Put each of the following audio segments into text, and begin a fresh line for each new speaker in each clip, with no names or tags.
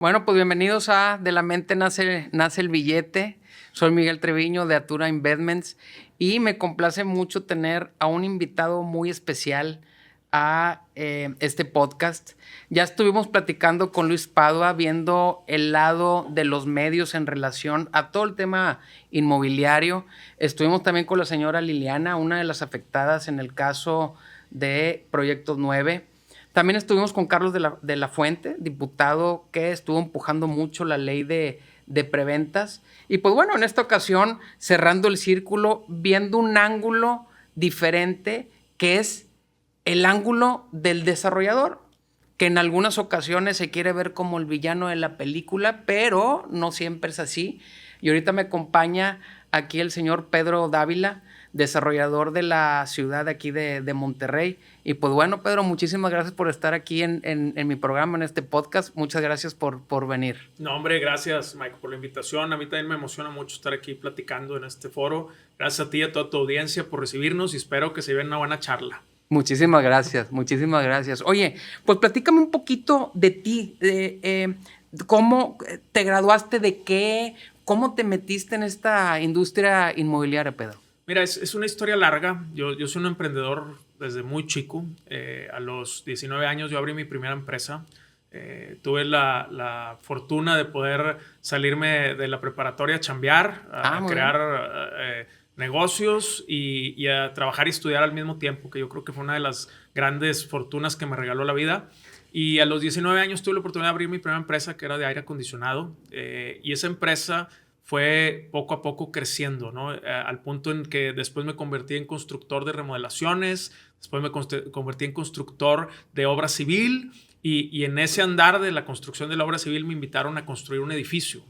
Bueno, pues bienvenidos a De la mente nace el billete. Soy Miguel Treviño de Atura Investments y me complace mucho tener a un invitado muy especial a este podcast. Ya estuvimos platicando con Luis Padua, viendo el lado de los medios en relación a todo el tema inmobiliario. Estuvimos también con la señora Liliana, una de las afectadas en el caso de Proyectos 9. También estuvimos con Carlos de la Fuente, diputado que estuvo empujando mucho la ley de preventas. Y pues bueno, en esta ocasión, cerrando el círculo, viendo un ángulo diferente, que es el ángulo del desarrollador, que en algunas ocasiones se quiere ver como el villano de la película, pero no siempre es así. Y ahorita me acompaña aquí el señor Pedro Dávila, desarrollador de la ciudad de aquí de Monterrey. Y pues bueno, Pedro, muchísimas gracias por estar aquí en mi programa, en este podcast. Muchas gracias por venir.
No, hombre, gracias, Mike, por la invitación. A mí también me emociona mucho estar aquí platicando en este foro. Gracias a ti y a toda tu audiencia por recibirnos y espero que se lleven una buena charla.
Muchísimas gracias, muchísimas gracias. Oye, pues platícame un poquito de ti, de cómo te graduaste, de qué, cómo te metiste en esta industria inmobiliaria, Pedro.
Mira, es una historia larga. Yo soy un emprendedor desde muy chico. A los 19 años yo abrí mi primera empresa. Tuve la fortuna de poder salirme de la preparatoria a chambear, a crear negocios y a trabajar y estudiar al mismo tiempo, que yo creo que fue una de las grandes fortunas que me regaló la vida. Y a los 19 años tuve la oportunidad de abrir mi primera empresa, que era de aire acondicionado. Y esa empresa fue poco a poco creciendo, ¿no? Al punto en que después me convertí en constructor de remodelaciones, después me convertí en constructor de obra civil y en ese andar de la construcción de la obra civil me invitaron a construir un edificio.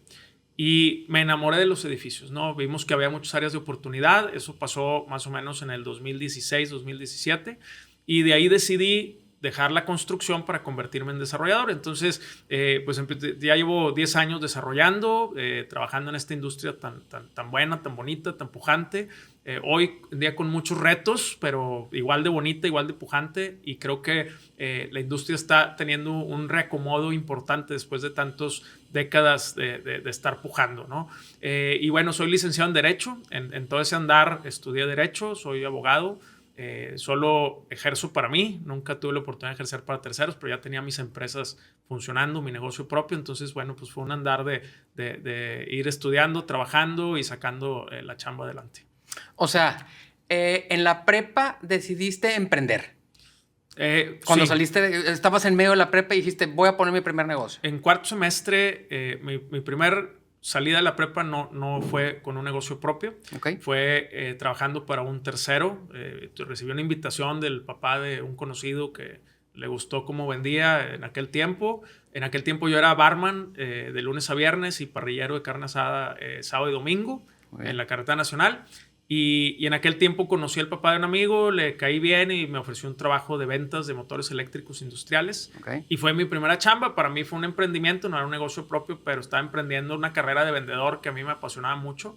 Y me enamoré de los edificios, ¿no? Vimos que había muchas áreas de oportunidad. Eso pasó más o menos en el 2016, 2017. Y de ahí decidí dejar la construcción para convertirme en desarrollador. Entonces, pues ya llevo 10 años desarrollando, trabajando en esta industria tan buena, tan bonita, tan pujante. Hoy en día con muchos retos, pero igual de bonita, igual de pujante. Y creo que la industria está teniendo un reacomodo importante después de tantas décadas de estar pujando, ¿no? Y bueno, soy licenciado en Derecho. En todo ese andar estudié Derecho, soy abogado. Solo ejerzo para mí, nunca tuve la oportunidad de ejercer para terceros, pero ya tenía mis empresas funcionando, mi negocio propio. Entonces, bueno, pues fue un andar de ir estudiando, trabajando y sacando la chamba adelante.
O sea, en la prepa decidiste emprender. Cuando
Sí.
saliste, estabas en medio de la prepa y dijiste, voy a poner mi primer negocio.
En cuarto semestre, mi primer salida de la prepa no fue con un negocio propio.
Okay.
Fue trabajando para un tercero. Recibí una invitación del papá de un conocido que le gustó cómo vendía en aquel tiempo. En aquel tiempo yo era barman de lunes a viernes y parrillero de carne asada sábado y domingo en la carretera nacional. Y en aquel tiempo conocí al papá de un amigo, le caí bien y me ofreció un trabajo de ventas de motores eléctricos industriales.
Okay.
Y fue mi primera chamba. Para mí fue un emprendimiento, no era un negocio propio, pero estaba emprendiendo una carrera de vendedor que a mí me apasionaba mucho.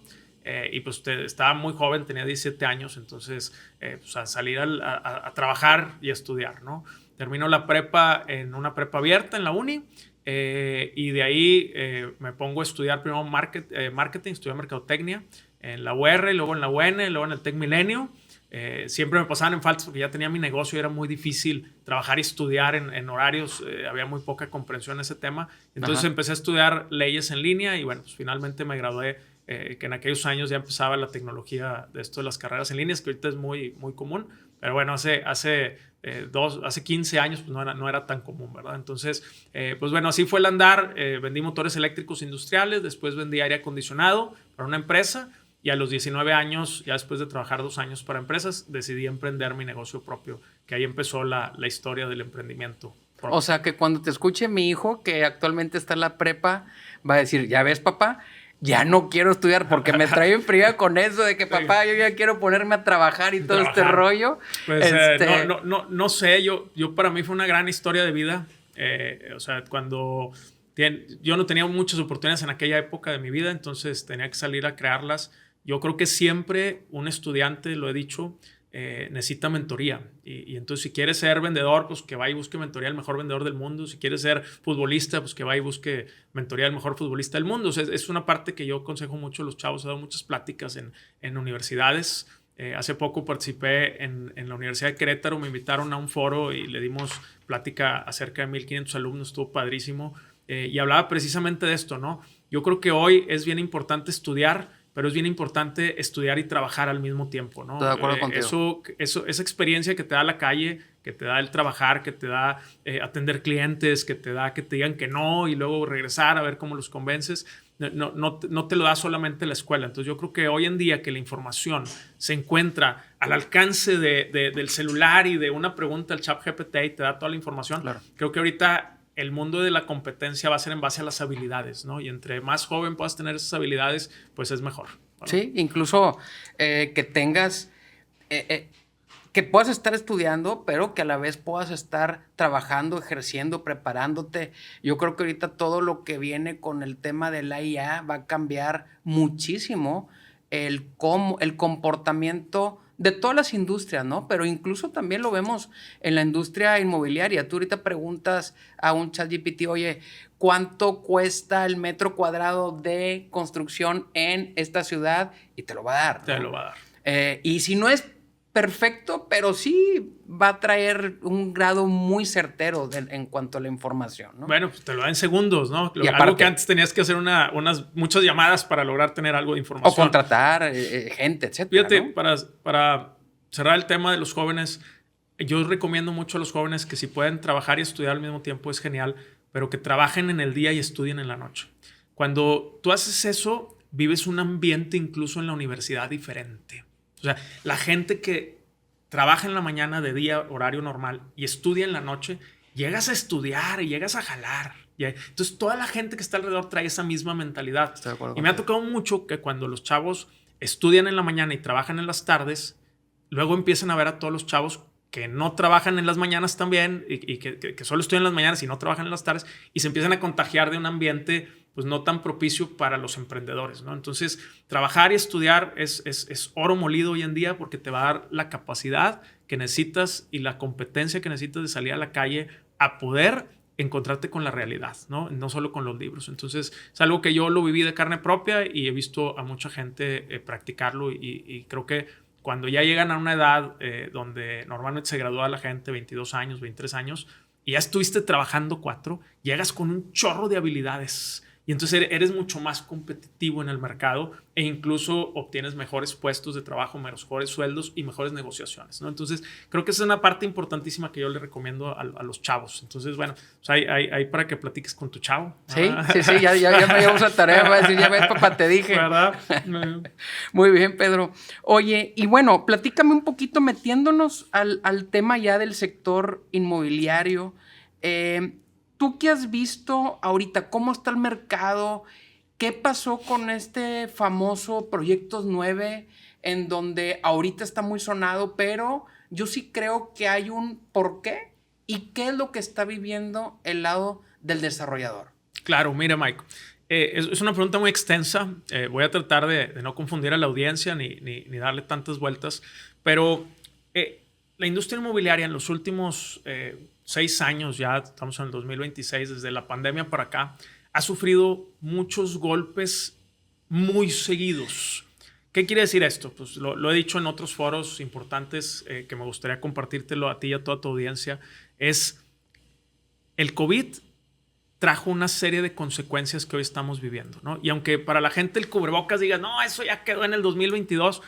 Y pues estaba muy joven, tenía 17 años, entonces pues a salir a trabajar y a estudiar, ¿no? Termino la prepa en una prepa abierta en la uni. Y de ahí me pongo a estudiar primero marketing, estudié mercadotecnia en la UR, luego en la UN, luego en el Tec Milenio. Siempre me pasaban en faltas porque ya tenía mi negocio y era muy difícil trabajar y estudiar en horarios. Había muy poca comprensión en ese tema. Entonces empecé a estudiar leyes en línea y bueno, pues finalmente me gradué, que en aquellos años ya empezaba la tecnología de esto de las carreras en línea, que ahorita es muy, muy común. Pero bueno, hace 15 años pues no era tan común, ¿verdad? Entonces, pues bueno, así fue el andar. Vendí motores eléctricos industriales, después vendí aire acondicionado para una empresa. Y a los 19 años, ya después de trabajar 2 años para empresas, decidí emprender mi negocio propio, que ahí empezó la historia del emprendimiento propio.
O sea, que cuando te escuche mi hijo, que actualmente está en la prepa, va a decir, ya ves, papá, ya no quiero estudiar porque me trae en fría con eso de que, papá, yo ya quiero ponerme a trabajar y todo este rollo.
Pues no sé, yo para mí fue una gran historia de vida. O sea, yo no tenía muchas oportunidades en aquella época de mi vida, entonces tenía que salir a crearlas. Yo creo que siempre un estudiante, lo he dicho, necesita mentoría. Y entonces si quieres ser vendedor, pues que vaya y busque mentoría del mejor vendedor del mundo. Si quieres ser futbolista, pues que vaya y busque mentoría del mejor futbolista del mundo. O sea, es una parte que yo aconsejo mucho a los chavos. He dado muchas pláticas en universidades. Hace poco participé en la Universidad de Querétaro, me invitaron a un foro y le dimos plática a cerca de 1,500 alumnos, estuvo padrísimo, y hablaba precisamente de esto, ¿no? Yo creo que hoy es bien importante estudiar, pero es bien importante estudiar y trabajar al mismo tiempo, ¿no?
Estoy de acuerdo contigo.
Esa experiencia que te da la calle, que te da el trabajar, que te da atender clientes, que te da que te digan que no y luego regresar a ver cómo los convences, no te lo da solamente la escuela. Entonces yo creo que hoy en día que la información se encuentra al alcance del celular y de una pregunta al ChatGPT y te da toda la información,
Claro.
Creo que ahorita el mundo de la competencia va a ser en base a las habilidades, ¿no? Y entre más joven puedas tener esas habilidades, pues es mejor, ¿no?
Sí, incluso que tengas, que puedas estar estudiando, pero que a la vez puedas estar trabajando, ejerciendo, preparándote. Yo creo que ahorita todo lo que viene con el tema de la IA va a cambiar muchísimo el comportamiento de todas las industrias, ¿no? Pero incluso también lo vemos en la industria inmobiliaria. Tú ahorita preguntas a un ChatGPT, oye, ¿cuánto cuesta el metro cuadrado de construcción en esta ciudad? Y te lo va a dar, ¿no?
Te lo va a dar.
Y si no es perfecto, pero sí va a traer un grado muy certero en cuanto a la información, ¿no?
Bueno, pues te lo da en segundos, ¿no?
Y
algo
aparte,
que antes tenías que hacer muchas llamadas para lograr tener algo de información.
o contratar gente, etcétera.
Fíjate,
¿no?
para cerrar el tema de los jóvenes, yo recomiendo mucho a los jóvenes que si pueden trabajar y estudiar al mismo tiempo es genial, pero que trabajen en el día y estudien en la noche. Cuando tú haces eso, vives un ambiente incluso en la universidad diferente. O sea, la gente que trabaja en la mañana de día, horario normal, y estudia en la noche, llegas a estudiar y llegas a jalar. Entonces, toda la gente que está alrededor trae esa misma mentalidad.
Estoy de acuerdo
Y me ha
contigo.
tocado mucho que cuando los chavos estudian en la mañana y trabajan en las tardes, luego empiezan a ver a todos los chavos que no trabajan en las mañanas también y que solo estudian en las mañanas y no trabajan en las tardes y se empiezan a contagiar de un ambiente pues no tan propicio para los emprendedores, ¿no? Entonces, trabajar y estudiar es oro molido hoy en día porque te va a dar la capacidad que necesitas y la competencia que necesitas de salir a la calle a poder encontrarte con la realidad, ¿no? No solo con los libros. Entonces, es algo que yo lo viví de carne propia y he visto a mucha gente practicarlo y creo que cuando ya llegan a una edad donde normalmente se gradúa la gente, 22 años, 23 años, y ya estuviste trabajando 4, llegas con un chorro de habilidades. Y entonces eres mucho más competitivo en el mercado e incluso obtienes mejores puestos de trabajo, mejores sueldos y mejores negociaciones, ¿no? Entonces, creo que esa es una parte importantísima que yo le recomiendo a los chavos. Entonces, bueno, pues hay para que platiques con tu chavo.
Sí, ya me llevamos a tarea para decir, ya ves, papá, te dije.
¿Verdad?
Muy bien, Pedro. Oye, y bueno, platícame un poquito metiéndonos al tema ya del sector inmobiliario. ¿Tú qué has visto ahorita? ¿Cómo está el mercado? ¿Qué pasó con este famoso Proyectos 9 en donde ahorita está muy sonado, pero yo sí creo que hay un porqué y qué es lo que está viviendo el lado del desarrollador?
Claro, mira, Mike, es una pregunta muy extensa. Voy a tratar de no confundir a la audiencia ni darle tantas vueltas, pero la industria inmobiliaria en los últimos 6 años, ya estamos en el 2026, desde la pandemia para acá, ha sufrido muchos golpes muy seguidos. ¿Qué quiere decir esto? Pues lo he dicho en otros foros importantes que me gustaría compartírtelo a ti y a toda tu audiencia. Es el COVID trajo una serie de consecuencias que hoy estamos viviendo, ¿no? Y aunque para la gente el cubrebocas diga, no, eso ya quedó en el 2022,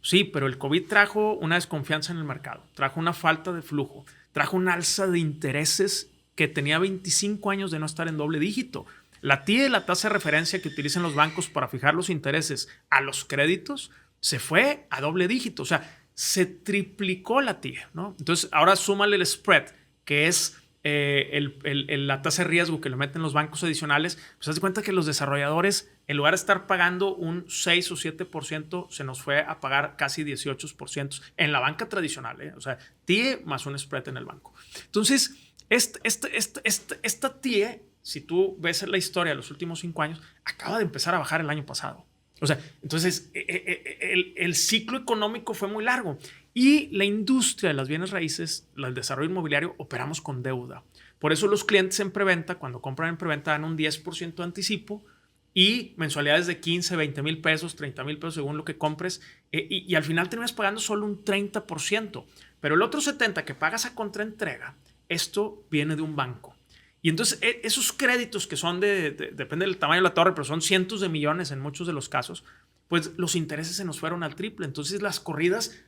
sí, pero el COVID trajo una desconfianza en el mercado, trajo una falta de flujo, trajo una alza de intereses que tenía 25 años de no estar en doble dígito. La TIE, la tasa de referencia que utilizan los bancos para fijar los intereses a los créditos, se fue a doble dígito. O sea, se triplicó la TIE, ¿no? Entonces, ahora súmale el spread, que es la tasa de riesgo que le meten los bancos adicionales. Pues haz de cuenta que los desarrolladores, en lugar de estar pagando un 6 o 7%, se nos fue a pagar casi 18% en la banca tradicional, ¿eh? O sea, TIE más un spread en el banco. Entonces, esta TIE, si tú ves la historia de los últimos 5 años, acaba de empezar a bajar el año pasado. O sea, entonces el ciclo económico fue muy largo Y la industria de las bienes raíces, el desarrollo inmobiliario, operamos con deuda. Por eso los clientes en preventa, cuando compran en preventa, dan un 10% de anticipo y mensualidades de 15, 20 mil pesos, 30 mil pesos según lo que compres. Y al final terminas pagando solo un 30%. Pero el otro 70% que pagas a contraentrega, esto viene de un banco. Y entonces esos créditos que son depende del tamaño de la torre, pero son cientos de millones en muchos de los casos, pues los intereses se nos fueron al triple. Entonces las corridas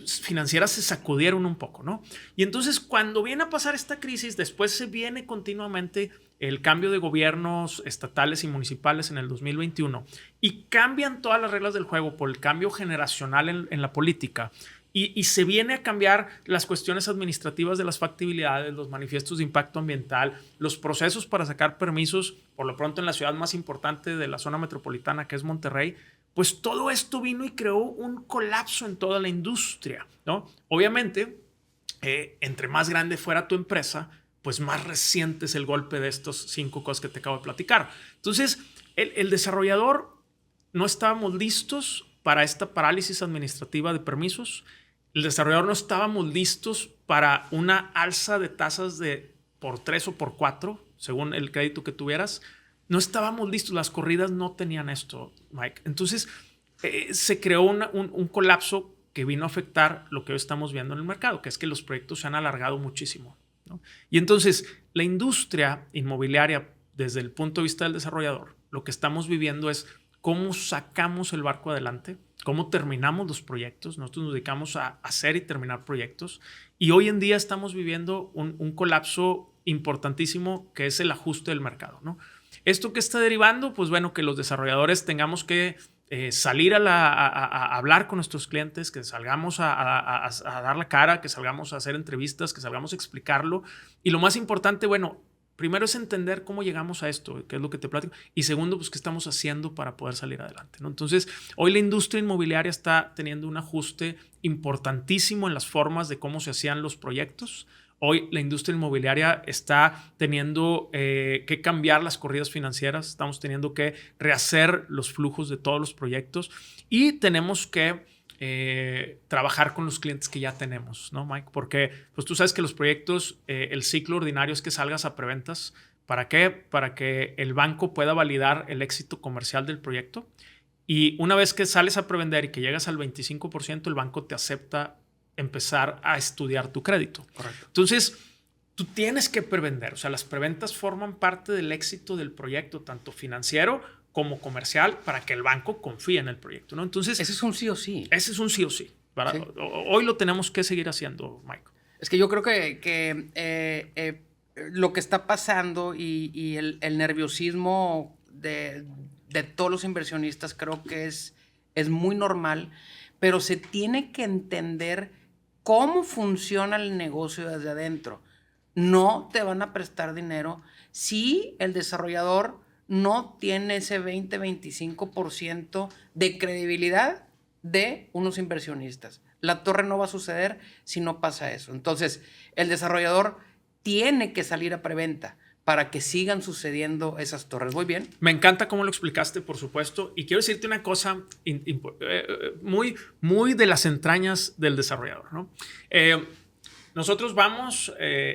financieras se sacudieron un poco, ¿no? Y entonces cuando viene a pasar esta crisis, después se viene continuamente el cambio de gobiernos estatales y municipales en el 2021 y cambian todas las reglas del juego por el cambio generacional en la política. Y se viene a cambiar las cuestiones administrativas de las factibilidades, los manifiestos de impacto ambiental, los procesos para sacar permisos, por lo pronto en la ciudad más importante de la zona metropolitana, que es Monterrey. Pues todo esto vino y creó un colapso en toda la industria, ¿no? Obviamente, entre más grande fuera tu empresa, pues más reciente es el golpe de estos 5 cosas que te acabo de platicar. Entonces, el desarrollador no estábamos listos para esta parálisis administrativa de permisos. El desarrollador no estábamos listos para una alza de tasas por 3 o por 4, según el crédito que tuvieras. No estábamos listos, las corridas no tenían esto, Mike. Entonces se creó un colapso que vino a afectar lo que hoy estamos viendo en el mercado, que es que los proyectos se han alargado muchísimo, ¿no? Y entonces la industria inmobiliaria, desde el punto de vista del desarrollador, lo que estamos viviendo es cómo sacamos el barco adelante, cómo terminamos los proyectos. Nosotros nos dedicamos a hacer y terminar proyectos. Y hoy en día estamos viviendo un colapso importantísimo que es el ajuste del mercado, ¿no? ¿Esto qué está derivando? Pues bueno, que los desarrolladores tengamos que salir a hablar con nuestros clientes, que salgamos a dar la cara, que salgamos a hacer entrevistas, que salgamos a explicarlo. Y lo más importante, bueno, primero es entender cómo llegamos a esto, que es lo que te platico. Y segundo, pues qué estamos haciendo para poder salir adelante, ¿no? Entonces, hoy la industria inmobiliaria está teniendo un ajuste importantísimo en las formas de cómo se hacían los proyectos. Hoy la industria inmobiliaria está teniendo que cambiar las corridas financieras, estamos teniendo que rehacer los flujos de todos los proyectos y tenemos que trabajar con los clientes que ya tenemos, ¿no, Mike? Porque pues tú sabes que los proyectos, el ciclo ordinario es que salgas a preventas. ¿Para qué? Para que el banco pueda validar el éxito comercial del proyecto. Y una vez que sales a prevender y que llegas al 25%, el banco te acepta empezar a estudiar tu crédito.
Correcto.
Entonces, tú tienes que prevender. O sea, las preventas forman parte del éxito del proyecto, tanto financiero como comercial, para que el banco confíe en el proyecto, ¿no? Entonces,
ese es un sí o sí.
Ese es un sí o sí. ¿Verdad? Sí. Hoy lo tenemos que seguir haciendo, Mike.
Es que yo creo que lo que está pasando y el nerviosismo de todos los inversionistas creo que es muy normal, pero se tiene que entender cómo funciona el negocio desde adentro. No te van a prestar dinero si el desarrollador no tiene ese 20-25% de credibilidad de unos inversionistas. La torre no va a suceder si no pasa eso. Entonces, el desarrollador tiene que salir a preventa para que sigan sucediendo esas torres. ¿Voy bien?
Me encanta cómo lo explicaste, por supuesto. Y quiero decirte una cosa muy de las entrañas del desarrollador, ¿no? Nosotros vamos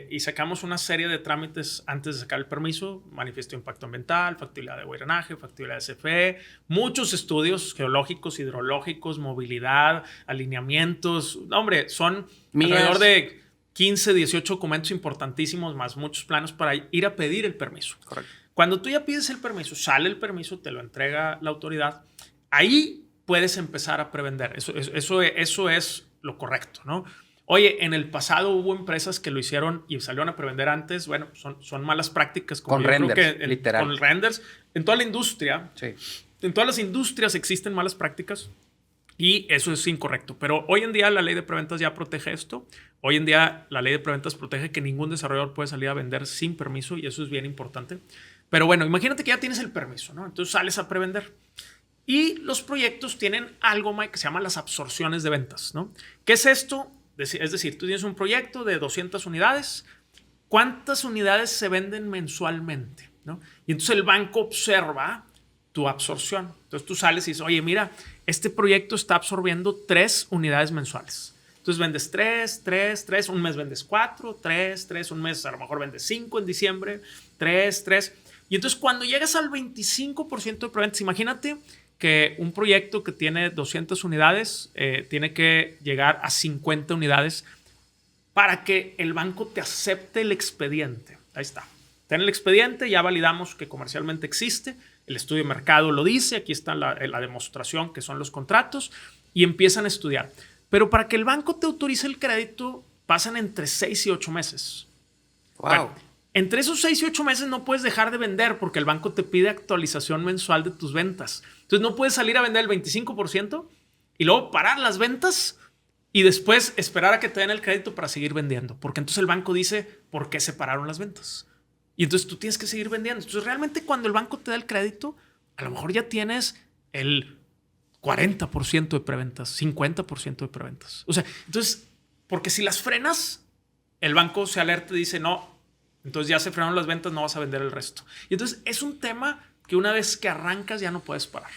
y sacamos una serie de trámites antes de sacar el permiso: manifiesto de impacto ambiental, factibilidad de drenaje, factibilidad de CFE, muchos estudios geológicos, hidrológicos, movilidad, alineamientos. No, hombre, son alrededor de 15, 18 documentos importantísimos, más muchos planos para ir a pedir el permiso.
Correcto.
Cuando tú ya pides el permiso, sale el permiso, te lo entrega la autoridad, ahí puedes empezar a prevender. Eso es lo correcto, ¿no? Oye, en el pasado hubo empresas que lo hicieron y salieron a prevender antes. Bueno, son malas prácticas.
Como con renders, literal.
Con renders. En toda la industria,
sí.
En todas las industrias existen malas prácticas y eso es incorrecto. Pero hoy en día la ley de preventas ya protege esto. Hoy en día la ley de preventas protege que ningún desarrollador puede salir a vender sin permiso y eso es bien importante. Pero bueno, imagínate que ya tienes el permiso, ¿no? Entonces sales a prevender. Y los proyectos tienen algo, Mike, que se llama las absorciones de ventas, ¿no? ¿Qué es esto? Es decir, tú tienes un proyecto de 200 unidades. ¿Cuántas unidades se venden mensualmente, ¿no? Y entonces el banco observa tu absorción. Entonces tú sales y dices, oye, mira, este proyecto está absorbiendo 3 unidades mensuales. Entonces vendes 3, 3, 3, un mes vendes 4, 3, 3, un mes a lo mejor vendes 5 en diciembre, 3, 3. Y entonces cuando llegas al 25% de preventas, imagínate que un proyecto que tiene 200 unidades tiene que llegar a 50 unidades para que el banco te acepte el expediente. Ahí está. Ten el expediente, ya validamos que comercialmente existe, el estudio de mercado lo dice, aquí está la demostración que son los contratos y empiezan a estudiar. Pero para que el banco te autorice el crédito pasan entre 6 y 8 meses.
Wow.
Bueno, entre esos 6 y 8 meses no puedes dejar de vender porque el banco te pide actualización mensual de tus ventas. Entonces no puedes salir a vender el 25% y luego parar las ventas y después esperar a que te den el crédito para seguir vendiendo. Porque entonces el banco dice, ¿por qué se pararon las ventas? Y entonces tú tienes que seguir vendiendo. Entonces realmente cuando el banco te da el crédito, a lo mejor ya tienes el 40% de preventas, 50% de preventas. O sea, entonces, porque si las frenas, el banco se alerta y dice, no, entonces ya se frenaron las ventas, no vas a vender el resto. Y entonces es un tema que una vez que arrancas ya no puedes parar,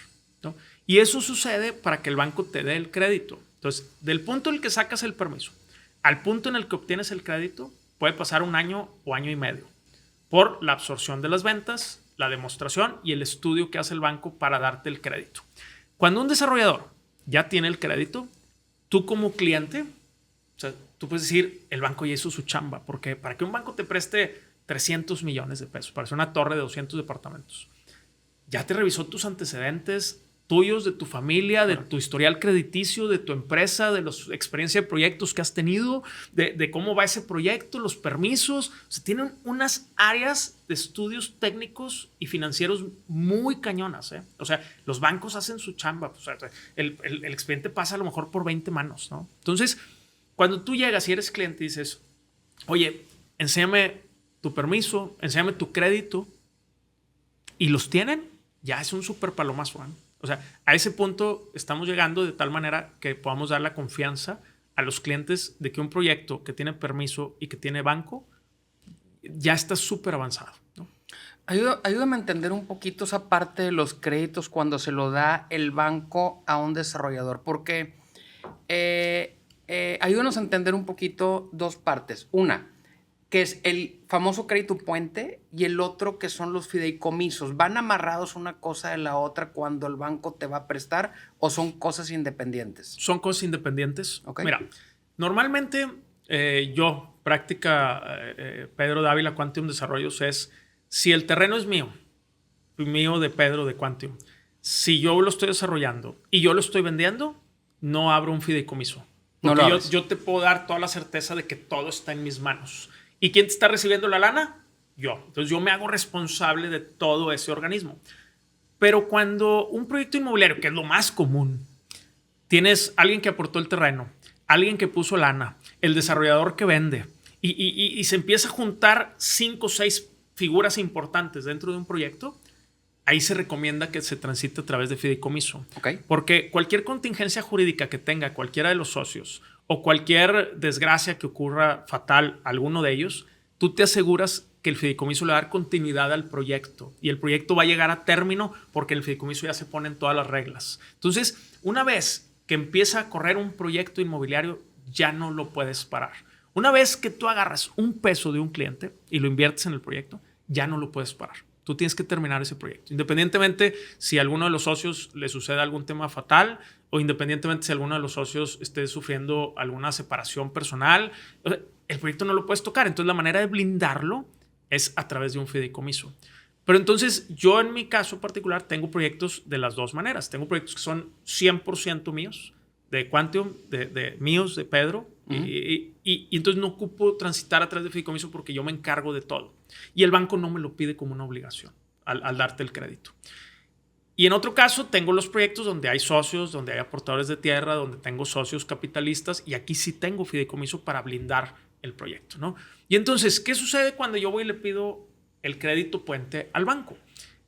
¿no? Y eso sucede para que el banco te dé el crédito. Entonces, del punto en el que sacas el permiso al punto en el que obtienes el crédito, puede pasar 1 año o año y medio por la absorción de las ventas, la demostración y el estudio que hace el banco para darte el crédito. Cuando un desarrollador ya tiene el crédito, tú como cliente, o sea, tú puedes decir, el banco ya hizo su chamba, porque para que un banco te preste 300 millones de pesos, para hacer una torre de 200 departamentos, ya te revisó tus antecedentes tuyos, de tu familia, de tu historial crediticio, de tu empresa, de la experiencia de proyectos que has tenido, de cómo va ese proyecto, los permisos. O sea, tienen unas áreas de estudios técnicos y financieros muy cañonas, ¿eh? O sea, los bancos hacen su chamba. O sea, el expediente pasa a lo mejor por 20 manos, ¿no? Entonces, cuando tú llegas y eres cliente y dices, oye, enséñame tu permiso, enséñame tu crédito, y los tienen, ya es un súper palomazo, ¿eh? O sea, a ese punto estamos llegando de tal manera que podamos dar la confianza a los clientes de que un proyecto que tiene permiso y que tiene banco ya está súper avanzado, ¿no?
Ayúdame a entender un poquito esa parte de los créditos cuando se lo da el banco a un desarrollador, porque ayúdanos a entender un poquito 2 partes. Una, que es el famoso crédito puente, y el otro que son los fideicomisos. ¿Van amarrados una cosa de la otra cuando el banco te va a prestar o son cosas independientes?
Son cosas independientes.
Okay.
Mira, normalmente Pedro Dávila, Quantium Desarrollos, es si el terreno es mío de Pedro de Quantium, si yo lo estoy desarrollando y yo lo estoy vendiendo, no abro un fideicomiso. Porque yo te puedo dar toda la certeza de que todo está en mis manos. ¿Y quién te está recibiendo la lana? Yo. Entonces yo me hago responsable de todo ese organismo. Pero cuando un proyecto inmobiliario, que es lo más común, tienes alguien que aportó el terreno, alguien que puso lana, el desarrollador que vende, y se empieza a juntar 5 o 6 figuras importantes dentro de un proyecto, ahí se recomienda que se transite a través de fideicomiso.
Okay.
Porque cualquier contingencia jurídica que tenga cualquiera de los socios o cualquier desgracia que ocurra fatal a alguno de ellos, tú te aseguras que el fideicomiso le va a dar continuidad al proyecto y el proyecto va a llegar a término porque en el fideicomiso ya se ponen todas las reglas. Entonces, una vez que empieza a correr un proyecto inmobiliario, ya no lo puedes parar. Una vez que tú agarras un peso de un cliente y lo inviertes en el proyecto, ya no lo puedes parar. Tú tienes que terminar ese proyecto. Independientemente si a alguno de los socios le sucede algún tema fatal o independientemente si alguno de los socios esté sufriendo alguna separación personal, el proyecto no lo puedes tocar. Entonces la manera de blindarlo es a través de un fideicomiso. Pero entonces yo en mi caso particular tengo proyectos de las 2 maneras. Tengo proyectos que son 100% míos, de Quantium, míos, de Pedro. Y entonces no ocupo transitar a través de fideicomiso porque yo me encargo de todo. Y el banco no me lo pide como una obligación al darte el crédito. Y en otro caso tengo los proyectos donde hay socios, donde hay aportadores de tierra, donde tengo socios capitalistas y aquí sí tengo fideicomiso para blindar el proyecto, ¿no? Y entonces, ¿qué sucede cuando yo voy y le pido el crédito puente al banco?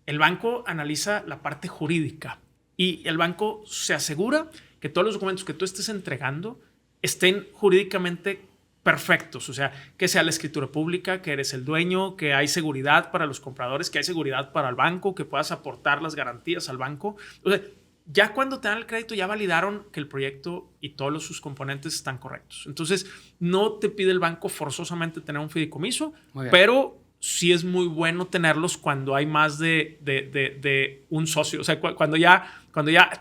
El banco analiza la parte jurídica y el banco se asegura que todos los documentos que tú estés entregando estén jurídicamente perfectos, o sea, que sea la escritura pública, que eres el dueño, que hay seguridad para los compradores, que hay seguridad para el banco, que puedas aportar las garantías al banco. O sea, ya cuando te dan el crédito ya validaron que el proyecto y todos sus componentes están correctos. Entonces, no te pide el banco forzosamente tener un fideicomiso, pero sí es muy bueno tenerlos cuando hay más de un socio. O sea, cuando ya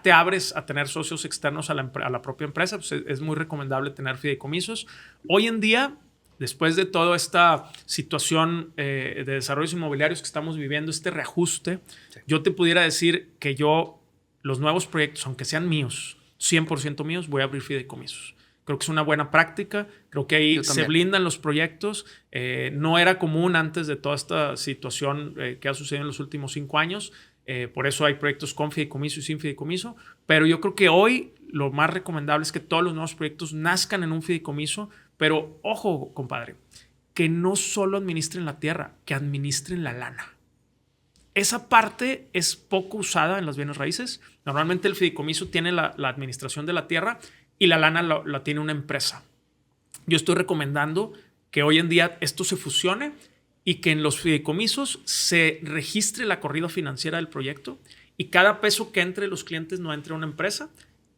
te abres a tener socios externos a la propia empresa, pues es muy recomendable tener fideicomisos. Hoy en día, después de toda esta situación de desarrollos inmobiliarios que estamos viviendo, este reajuste, yo te pudiera decir que los nuevos proyectos, aunque sean míos, 100% míos, voy a abrir fideicomisos. Creo que es una buena práctica. Creo que ahí se blindan los proyectos. No era común antes de toda esta situación que ha sucedido en los últimos 5 años. Por eso hay proyectos con fideicomiso y sin fideicomiso. Pero yo creo que hoy lo más recomendable es que todos los nuevos proyectos nazcan en un fideicomiso. Pero ojo, compadre, que no solo administren la tierra, que administren la lana. Esa parte es poco usada en las bienes raíces. Normalmente el fideicomiso tiene la administración de la tierra y la lana la tiene una empresa. Yo estoy recomendando que hoy en día esto se fusione y que en los fideicomisos se registre la corrida financiera del proyecto y cada peso que entre los clientes no entre a una empresa,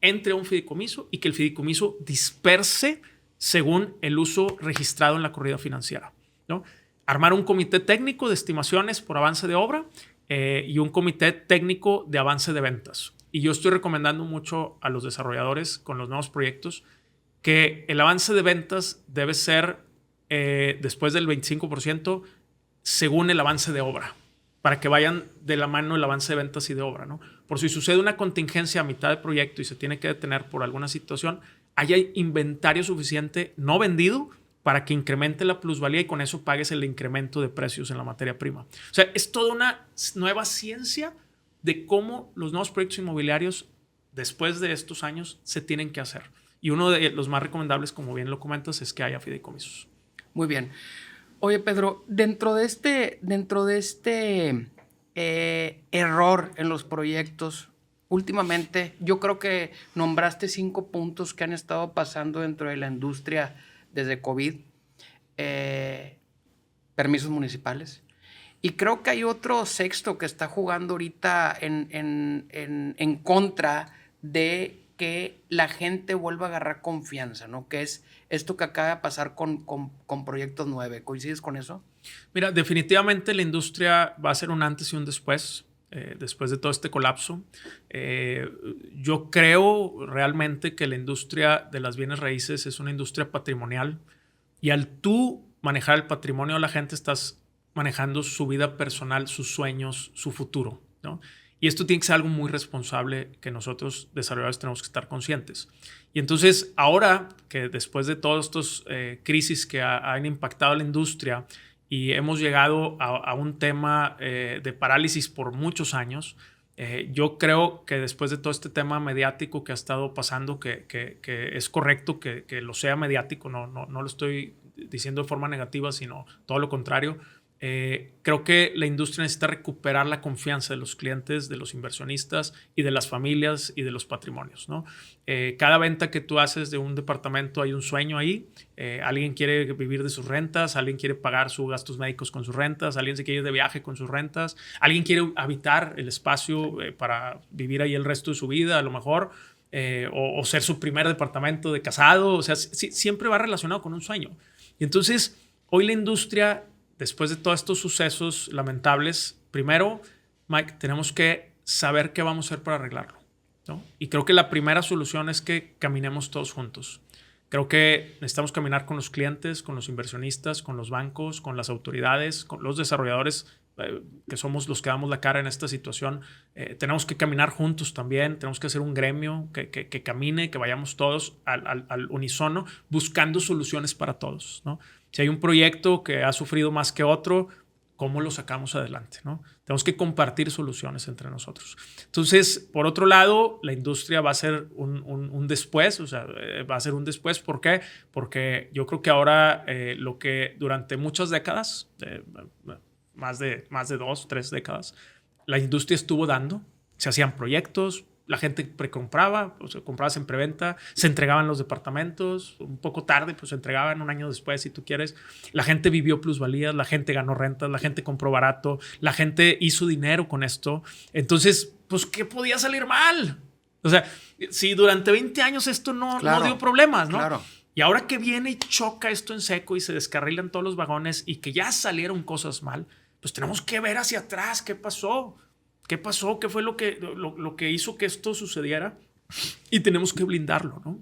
entre a un fideicomiso y que el fideicomiso disperse según el uso registrado en la corrida financiera, ¿no? Armar un comité técnico de estimaciones por avance de obra y un comité técnico de avance de ventas. Y yo estoy recomendando mucho a los desarrolladores con los nuevos proyectos que el avance de ventas debe ser después del 25% según el avance de obra, para que vayan de la mano el avance de ventas y de obra, ¿no? Por si sucede una contingencia a mitad de proyecto y se tiene que detener por alguna situación, haya inventario suficiente no vendido para que incremente la plusvalía y con eso pagues el incremento de precios en la materia prima. O sea, es toda una nueva ciencia de cómo los nuevos proyectos inmobiliarios después de estos años se tienen que hacer. Y uno de los más recomendables, como bien lo comentas, es que haya fideicomisos.
Muy bien. Oye, Pedro, dentro de este error en los proyectos, últimamente yo creo que nombraste 5 puntos que han estado pasando dentro de la industria desde COVID, permisos municipales. Y creo que hay otro sexto que está jugando ahorita en contra de que la gente vuelva a agarrar confianza, ¿no? Que es esto que acaba de pasar con Proyectos 9. ¿Coincides con eso?
Mira, definitivamente la industria va a ser un antes y un después de todo este colapso. Yo creo realmente que la industria de las bienes raíces es una industria patrimonial y al tú manejar el patrimonio de la gente estás manejando su vida personal, sus sueños, su futuro, ¿no? Y esto tiene que ser algo muy responsable que nosotros desarrolladores tenemos que estar conscientes. Y entonces ahora que después de todas estas crisis que han impactado a la industria y hemos llegado a un tema de parálisis por muchos años, yo creo que después de todo este tema mediático que ha estado pasando, que es correcto que lo sea mediático, no lo estoy diciendo de forma negativa, sino todo lo contrario. Creo que la industria necesita recuperar la confianza de los clientes, de los inversionistas y de las familias y de los patrimonios, ¿no? Cada venta que tú haces de un departamento hay un sueño ahí. Alguien quiere vivir de sus rentas, alguien quiere pagar sus gastos médicos con sus rentas, alguien se quiere ir de viaje con sus rentas, alguien quiere habitar el espacio para vivir ahí el resto de su vida, a lo mejor, o ser su primer departamento de casado. O sea, siempre va relacionado con un sueño. Y entonces, hoy la industria, después de todos estos sucesos lamentables, primero, Mike, tenemos que saber qué vamos a hacer para arreglarlo, ¿no? Y creo que la primera solución es que caminemos todos juntos. Creo que necesitamos caminar con los clientes, con los inversionistas, con los bancos, con las autoridades, con los desarrolladores, que somos los que damos la cara en esta situación. Tenemos que caminar juntos también, tenemos que hacer un gremio que camine, que vayamos todos al unísono buscando soluciones para todos, ¿no? Si hay un proyecto que ha sufrido más que otro, ¿cómo lo sacamos adelante, ¿no? Tenemos que compartir soluciones entre nosotros. Entonces, por otro lado, la industria va a ser un después, o sea, va a ser un después. ¿Por qué? Porque yo creo que ahora lo que durante muchas décadas, más de 2, 3 décadas, la industria estuvo dando, se hacían proyectos, la gente precompraba, o sea, comprabas en preventa, se entregaban los departamentos, un poco tarde, pues se entregaban un año después, si tú quieres. La gente vivió plusvalías, la gente ganó rentas, la gente compró barato, la gente hizo dinero con esto. Entonces, pues, ¿qué podía salir mal? O sea, si durante 20 años esto no dio problemas, ¿no?
Claro.
Y ahora que viene y choca esto en seco y se descarrilan todos los vagones y que ya salieron cosas mal, pues tenemos que ver hacia atrás qué pasó. ¿Qué pasó? ¿Qué fue lo que hizo que esto sucediera? Y tenemos que blindarlo, ¿no?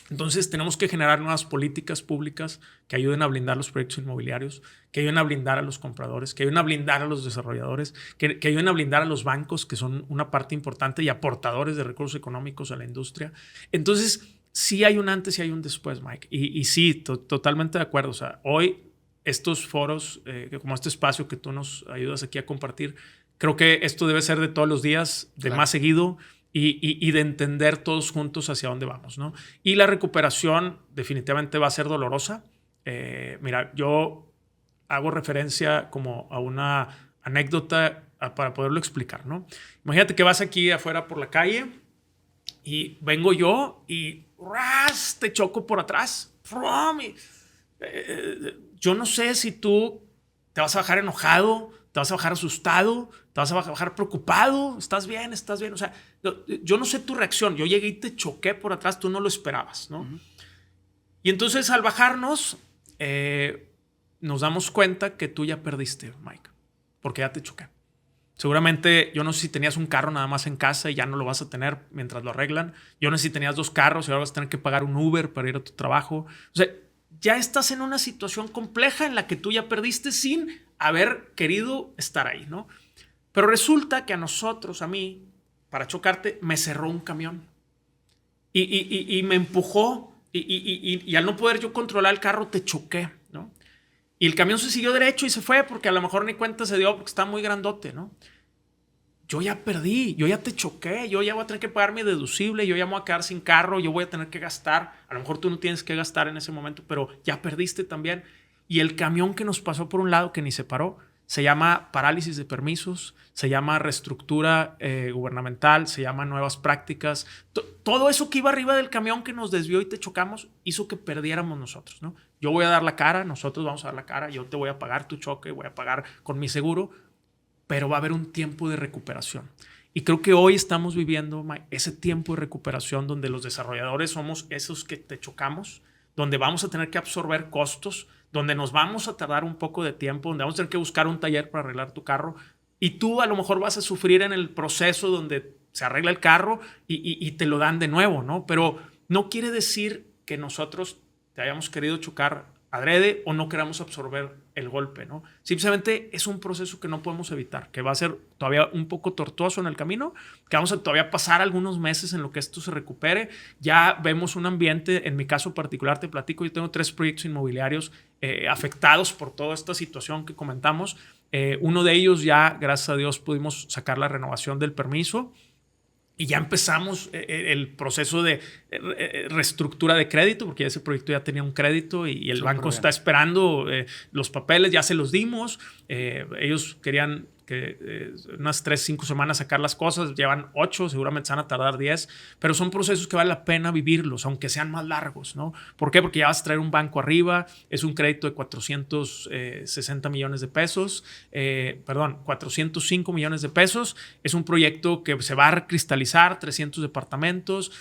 Entonces tenemos que generar nuevas políticas públicas que ayuden a blindar los proyectos inmobiliarios, que ayuden a blindar a los compradores, que ayuden a blindar a los desarrolladores, que ayuden a blindar a los bancos, que son una parte importante y aportadores de recursos económicos a la industria. Entonces, sí hay un antes y hay un después, Mike. Y sí, totalmente de acuerdo. O sea, hoy estos foros, como este espacio que tú nos ayudas aquí a compartir, creo que esto debe ser de todos los días, de más seguido, y de entender todos juntos hacia dónde vamos, ¿no? Y la recuperación definitivamente va a ser dolorosa. Mira, yo hago referencia como a una anécdota para poderlo explicar, ¿no? Imagínate que vas aquí afuera por la calle y vengo yo y ¡ras! Te choco por atrás. Yo no sé si tú te vas a bajar enojado, te vas a bajar asustado, te vas a bajar preocupado. ¿Estás bien? ¿Estás bien? O sea, yo no sé tu reacción. Yo llegué y te choqué por atrás, tú no lo esperabas, ¿no? Uh-huh. Y entonces al bajarnos, nos damos cuenta que tú ya perdiste, Mike, porque ya te choqué. Seguramente, yo no sé si tenías un carro nada más en casa y ya no lo vas a tener mientras lo arreglan. Yo no sé si tenías 2 carros y ahora vas a tener que pagar un Uber para ir a tu trabajo. O sea, ya estás en una situación compleja en la que tú ya perdiste sin haber querido estar ahí, ¿no? Pero resulta que a mí, para chocarte, me cerró un camión y me empujó y al no poder yo controlar el carro, te choqué, ¿no? Y el camión se siguió derecho y se fue porque a lo mejor ni cuenta se dio porque está muy grandote, ¿no? Yo ya perdí, yo ya te choqué, yo ya voy a tener que pagar mi deducible, yo ya me voy a quedar sin carro, yo voy a tener que gastar. A lo mejor tú no tienes que gastar en ese momento, pero ya perdiste también. Y el camión que nos pasó por un lado, que ni se paró, se llama parálisis de permisos, se llama reestructura gubernamental, se llama nuevas prácticas. Todo eso que iba arriba del camión que nos desvió y te chocamos hizo que perdiéramos nosotros, ¿no? Yo voy a dar la cara, nosotros vamos a dar la cara, yo te voy a pagar tu choque, voy a pagar con mi seguro, pero va a haber un tiempo de recuperación. Y creo que hoy estamos viviendo ese tiempo de recuperación donde los desarrolladores somos esos que te chocamos, donde vamos a tener que absorber costos, donde nos vamos a tardar un poco de tiempo, donde vamos a tener que buscar un taller para arreglar tu carro y tú a lo mejor vas a sufrir en el proceso donde se arregla el carro y te lo dan de nuevo, ¿no? Pero no quiere decir que nosotros te hayamos querido chocar adrede o no queramos absorber el golpe, ¿no? Simplemente es un proceso que no podemos evitar, que va a ser todavía un poco tortuoso en el camino, que vamos a todavía pasar algunos meses en lo que esto se recupere. Ya vemos un ambiente, en mi caso particular te platico, yo tengo 3 proyectos inmobiliarios afectados por toda esta situación que comentamos. Uno de ellos ya, gracias a Dios, pudimos sacar la renovación del permiso. Y ya empezamos el proceso de reestructura de crédito, porque ese proyecto ya tenía un crédito y el banco está esperando los papeles, ya se los dimos. Ellos querían que unas 3-5 semanas sacar las cosas, llevan 8, seguramente se van a tardar 10, pero son procesos que vale la pena vivirlos, aunque sean más largos, ¿no? ¿Por qué? Porque ya vas a traer un banco arriba, es un crédito de 460 millones de pesos, 405 millones de pesos, es un proyecto que se va a recristalizar, 300 departamentos,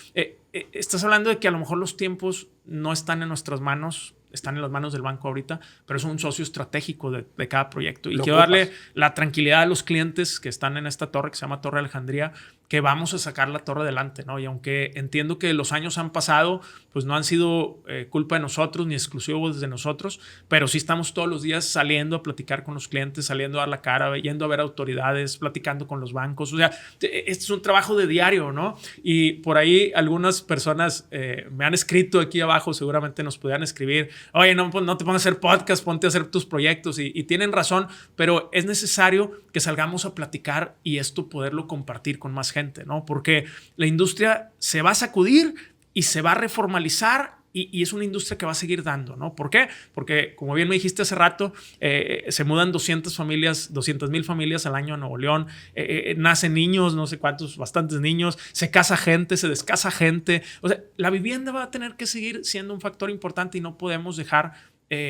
estás hablando de que a lo mejor los tiempos no están en nuestras manos, están en las manos del banco ahorita, pero es un socio estratégico de cada proyecto. Y quiero darle la tranquilidad a los clientes que están en esta torre que se llama Torre Alejandría, que vamos a sacar la torre adelante, ¿no? Y aunque entiendo que los años han pasado, pues no han sido culpa de nosotros ni exclusivos de nosotros, pero sí estamos todos los días saliendo a platicar con los clientes, saliendo a dar la cara, yendo a ver autoridades, platicando con los bancos. O sea, este es un trabajo de diario, ¿no? Y por ahí algunas personas me han escrito aquí abajo, seguramente nos podrían escribir, oye, no te pongas a hacer podcast, ponte a hacer tus proyectos. Y tienen razón, pero es necesario que salgamos a platicar y esto poderlo compartir con más gente, ¿no? Porque la industria se va a sacudir y se va a reformalizar y es una industria que va a seguir dando, ¿no? ¿Por qué? Porque, como bien me dijiste hace rato, se mudan 200,000 familias al año a Nuevo León, nacen niños, no sé cuántos, bastantes niños, se casa gente, se descasa gente. O sea, la vivienda va a tener que seguir siendo un factor importante y no podemos dejar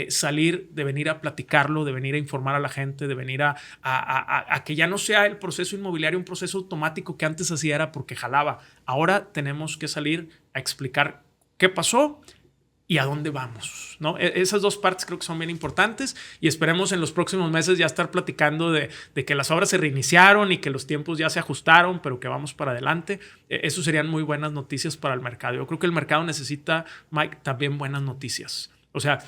salir, de venir a platicarlo, de venir a informar a la gente, de venir a que ya no sea el proceso inmobiliario un proceso automático que antes hacía era porque jalaba. Ahora tenemos que salir a explicar qué pasó y a dónde vamos, ¿no? Esas dos partes creo que son bien importantes y esperemos en los próximos meses ya estar platicando de que las obras se reiniciaron y que los tiempos ya se ajustaron, pero que vamos para adelante. Eso serían muy buenas noticias para el mercado. Yo creo que el mercado necesita, Mike, también buenas noticias. O sea,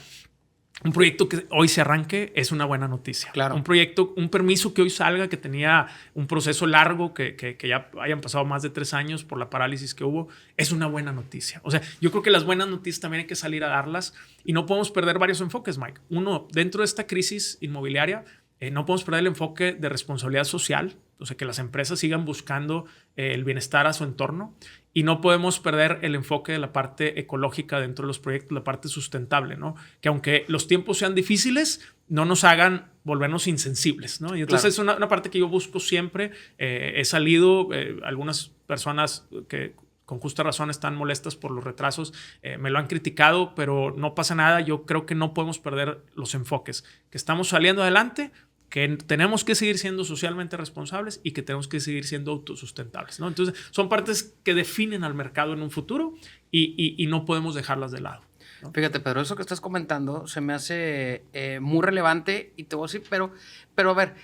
un proyecto que hoy se arranque es una buena noticia.
Claro.
Un permiso que hoy salga, que tenía un proceso largo, que ya hayan pasado más de 3 años por la parálisis que hubo, es una buena noticia. O sea, yo creo que las buenas noticias también hay que salir a darlas y no podemos perder varios enfoques, Mike. Uno, dentro de esta crisis inmobiliaria, no podemos perder el enfoque de responsabilidad social, o sea, que las empresas sigan buscando el bienestar a su entorno. Y no podemos perder el enfoque de la parte ecológica dentro de los proyectos, la parte sustentable, ¿no? Que aunque los tiempos sean difíciles, no nos hagan volvernos insensibles, ¿no? Y entonces claro, es una parte que yo busco siempre. He salido, algunas personas que con justa razón están molestas por los retrasos, me lo han criticado, pero no pasa nada. Yo creo que no podemos perder los enfoques, que estamos saliendo adelante, que tenemos que seguir siendo socialmente responsables y que tenemos que seguir siendo autosustentables, ¿no? Entonces, son partes que definen al mercado en un futuro y no podemos dejarlas de lado, ¿no?
Fíjate, Pedro, eso que estás comentando se me hace muy relevante y te voy a decir, pero a ver,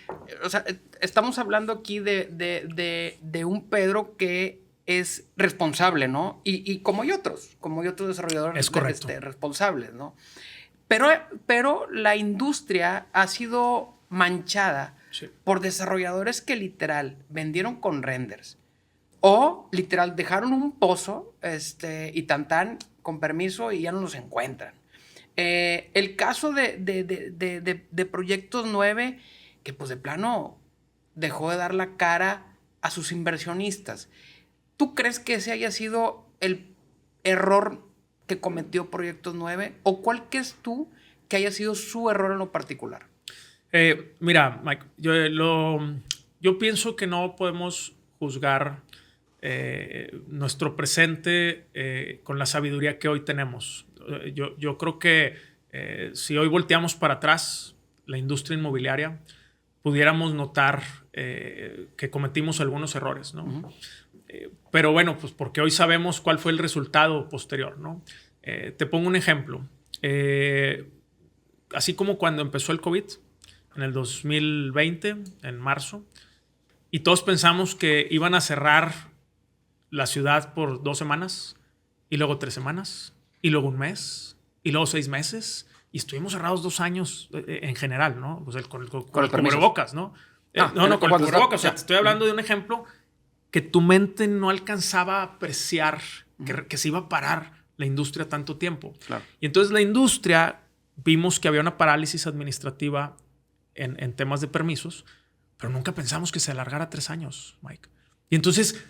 o sea, estamos hablando aquí de un Pedro que es responsable, ¿no? Y como hay otros desarrolladores
es correcto,
responsables, ¿no? Pero la industria ha sido manchada por desarrolladores que literal vendieron con renders o literal dejaron un pozo y tan con permiso y ya no los encuentran. El caso de Proyectos 9 que pues de plano dejó de dar la cara a sus inversionistas. ¿Tú crees que ese haya sido el error que cometió Proyectos 9 o cuál crees tú que haya sido su error en lo particular?
Mira, Mike, yo pienso que no podemos juzgar nuestro presente con la sabiduría que hoy tenemos. Yo creo que si hoy volteamos para atrás la industria inmobiliaria, pudiéramos notar que cometimos algunos errores, ¿no? Uh-huh. Pero bueno, pues porque hoy sabemos cuál fue el resultado posterior, ¿no? Te pongo un ejemplo. Así como cuando empezó el COVID, en el 2020, en marzo, y todos pensamos que iban a cerrar la ciudad por 2 semanas, y luego 3 semanas, y luego 1 mes, y luego 6 meses, y estuvimos cerrados 2 años en general, ¿no? Pues con el cubrebocas, ¿no? Con el cubrebocas. O sea, te estoy hablando de un ejemplo que tu mente no alcanzaba a apreciar, que se iba a parar la industria tanto tiempo. Claro. Y entonces la industria, vimos que había una parálisis administrativa en temas de permisos, pero nunca pensamos que se alargara 3 años, Mike. Y entonces,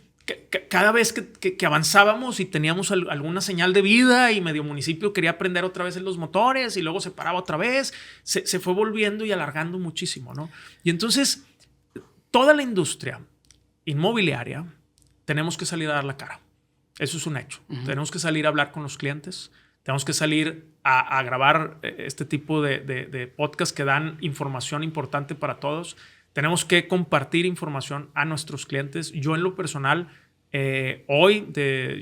cada vez que avanzábamos y teníamos alguna señal de vida y medio municipio quería prender otra vez en los motores y luego se paraba otra vez, se fue volviendo y alargando muchísimo, ¿no? Y entonces, toda la industria inmobiliaria tenemos que salir a dar la cara. Eso es un hecho. Uh-huh. Tenemos que salir a hablar con los clientes. Tenemos que salir a grabar este tipo de podcast que dan información importante para todos. Tenemos que compartir información a nuestros clientes. Yo en lo personal, hoy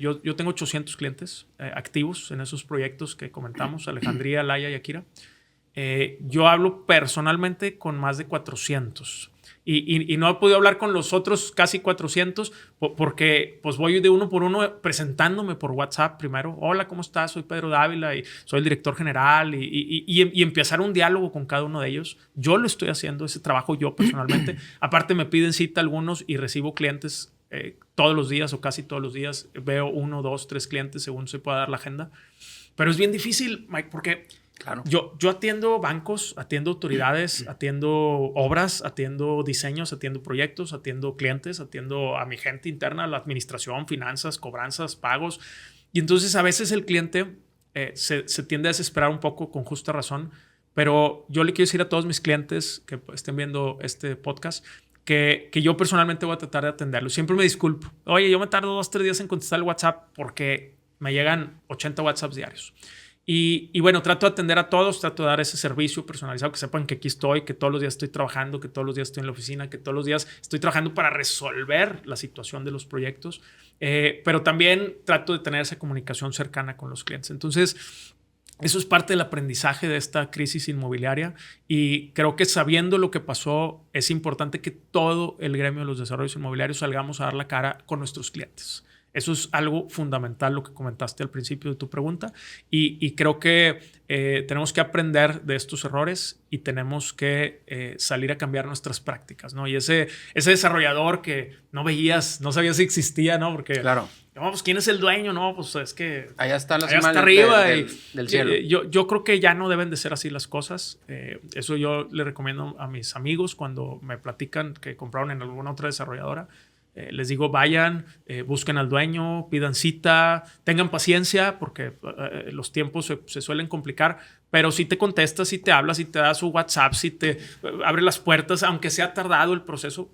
yo tengo 800 clientes activos en esos proyectos que comentamos, Alejandría, Laya y Akira. Yo hablo personalmente con más de 400. Y no he podido hablar con los otros casi 400 porque pues voy de uno por uno presentándome por WhatsApp primero. Hola, ¿cómo estás? Soy Pedro Dávila y soy el director general y empezar un diálogo con cada uno de ellos. Yo lo estoy haciendo, ese trabajo yo personalmente. Aparte me piden cita algunos y recibo clientes todos los días o casi todos los días. Veo 1, 2, 3 clientes según se pueda dar la agenda. Pero es bien difícil, Mike, porque... Claro. Yo atiendo bancos, atiendo autoridades, atiendo obras, atiendo diseños, atiendo proyectos, atiendo clientes, atiendo a mi gente interna, la administración, finanzas, cobranzas, pagos. Y entonces a veces el cliente se tiende a desesperar un poco con justa razón, pero yo le quiero decir a todos mis clientes que estén viendo este podcast que yo personalmente voy a tratar de atenderlo. Siempre me disculpo. Oye, yo me tardo 2, 3 días en contestar el WhatsApp porque me llegan 80 WhatsApps diarios. Y bueno, trato de atender a todos, trato de dar ese servicio personalizado, que sepan que aquí estoy, que todos los días estoy trabajando, que todos los días estoy en la oficina, que todos los días estoy trabajando para resolver la situación de los proyectos. Pero también trato de tener esa comunicación cercana con los clientes. Entonces, eso es parte del aprendizaje de esta crisis inmobiliaria y creo que sabiendo lo que pasó, es importante que todo el gremio de los desarrollos inmobiliarios salgamos a dar la cara con nuestros clientes. Eso es algo fundamental, lo que comentaste al principio de tu pregunta. Y creo que tenemos que aprender de estos errores y tenemos que salir a cambiar nuestras prácticas, ¿no? Y ese desarrollador que no veías, no sabías si existía, ¿no? Porque,
claro.
No, pues, ¿quién es el dueño? No, pues es que
allá está la
allá
cima
está arriba
del cielo.
Yo creo que ya no deben de ser así las cosas. Eso yo le recomiendo a mis amigos cuando me platican que compraron en alguna otra desarrolladora. Les digo, vayan, busquen al dueño, pidan cita, tengan paciencia porque los tiempos se suelen complicar, pero si te contesta, si te habla, si te da su WhatsApp, si te abre las puertas, aunque sea tardado el proceso,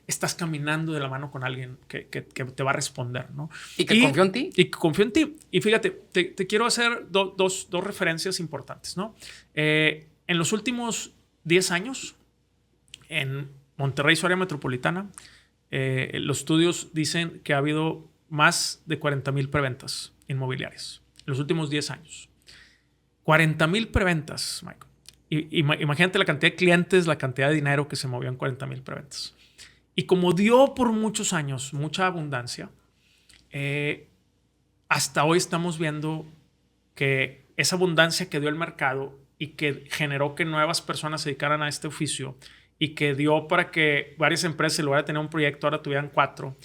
estás caminando de la mano con alguien que te va a responder, ¿no?
Y que confió en ti.
Y que confió en ti. Y fíjate, te quiero hacer dos referencias importantes, ¿no? En los últimos 10 años, en Monterrey, su área metropolitana, los estudios dicen que ha habido más de 40,000 preventas inmobiliarias en los últimos 10 años. 40,000 preventas, Michael. Imagínate la cantidad de clientes, la cantidad de dinero que se movió en 40,000 preventas. Y como dio por muchos años mucha abundancia, hasta hoy estamos viendo que esa abundancia que dio el mercado y que generó que nuevas personas se dedicaran a este oficio y que dio para que varias empresas, en lugar de tener un proyecto, ahora tuvieran 4.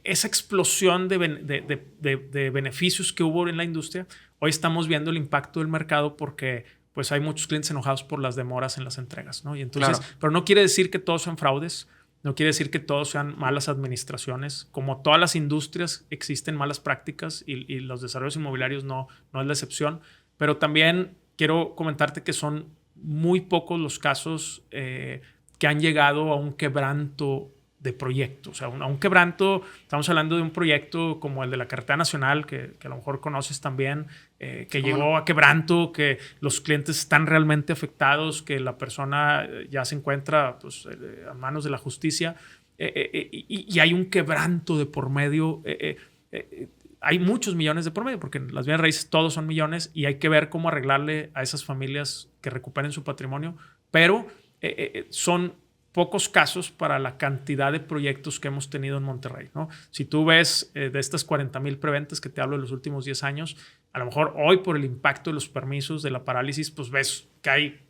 Esa explosión de beneficios que hubo en la industria, hoy estamos viendo el impacto del mercado porque pues, hay muchos clientes enojados por las demoras en las entregas, ¿no? Y entonces, claro. Pero no quiere decir que todos sean fraudes, no quiere decir que todos sean malas administraciones. Como todas las industrias, existen malas prácticas y los desarrollos inmobiliarios no es la excepción. Pero también quiero comentarte que son muy pocos los casos que han llegado a un quebranto de proyecto. O sea, a un quebranto, estamos hablando de un proyecto como el de la Carretera Nacional, que a lo mejor conoces también, que llegó a quebranto, que los clientes están realmente afectados, que la persona ya se encuentra pues, a manos de la justicia y hay un quebranto de por medio. Hay muchos millones de por medio, porque en las bienes raíces todos son millones y hay que ver cómo arreglarle a esas familias que recuperen su patrimonio, pero son pocos casos para la cantidad de proyectos que hemos tenido en Monterrey, ¿no? Si tú ves de estas 40,000 preventas que te hablo de los últimos 10 años, a lo mejor hoy por el impacto de los permisos, de la parálisis, pues ves que hay,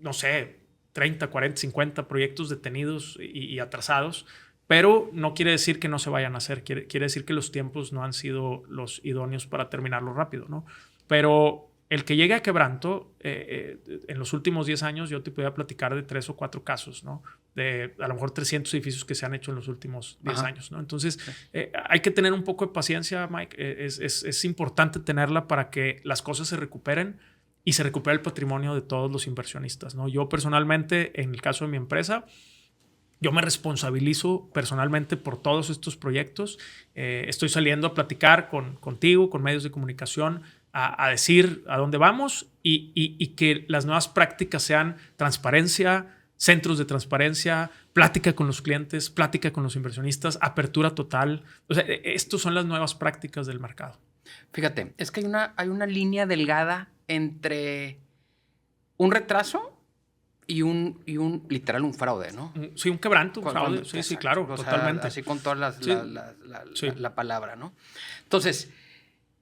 no sé, 30, 40, 50 proyectos detenidos y atrasados. Pero no quiere decir que no se vayan a hacer, quiere decir que los tiempos no han sido los idóneos para terminarlo rápido, ¿no? Pero el que llegue a quebranto, en los últimos 10 años yo te podía platicar de 3 o 4 casos, ¿no? De a lo mejor 300 edificios que se han hecho en los últimos 10 años, ¿no? Entonces, hay que tener un poco de paciencia, Mike. Es importante tenerla para que las cosas se recuperen y se recupere el patrimonio de todos los inversionistas, ¿no? Yo personalmente, en el caso de mi empresa, yo me responsabilizo personalmente por todos estos proyectos. Estoy saliendo a platicar contigo, con medios de comunicación, a decir a dónde vamos y que las nuevas prácticas sean transparencia, centros de transparencia, plática con los clientes, plática con los inversionistas, apertura total. O sea, estas son las nuevas prácticas del mercado.
Fíjate, es que hay una línea delgada entre un retraso y un literal un fraude, ¿no?
Sí, un quebranto, un fraude. Sí, claro,
o
totalmente.
Sea, así con todas la palabra, ¿no? Entonces,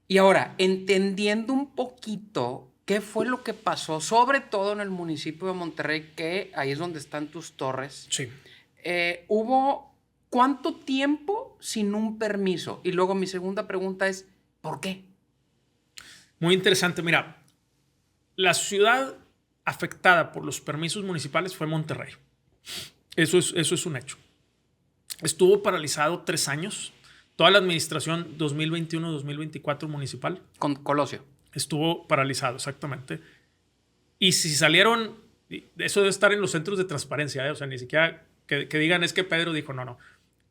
y ahora, entendiendo un poquito qué fue lo que pasó, sobre todo en el municipio de Monterrey, que ahí es donde están tus torres.
Sí.
¿Hubo cuánto tiempo sin un permiso? Y luego mi segunda pregunta es, ¿por qué?
Muy interesante. Mira, la ciudad afectada por los permisos municipales fue Monterrey. Eso es un hecho. Estuvo paralizado 3 años. Toda la administración 2021-2024 municipal.
Con Colosio.
Estuvo paralizado, exactamente. Y si salieron, eso debe estar en los centros de transparencia, o sea, ni siquiera que digan es que Pedro dijo, no.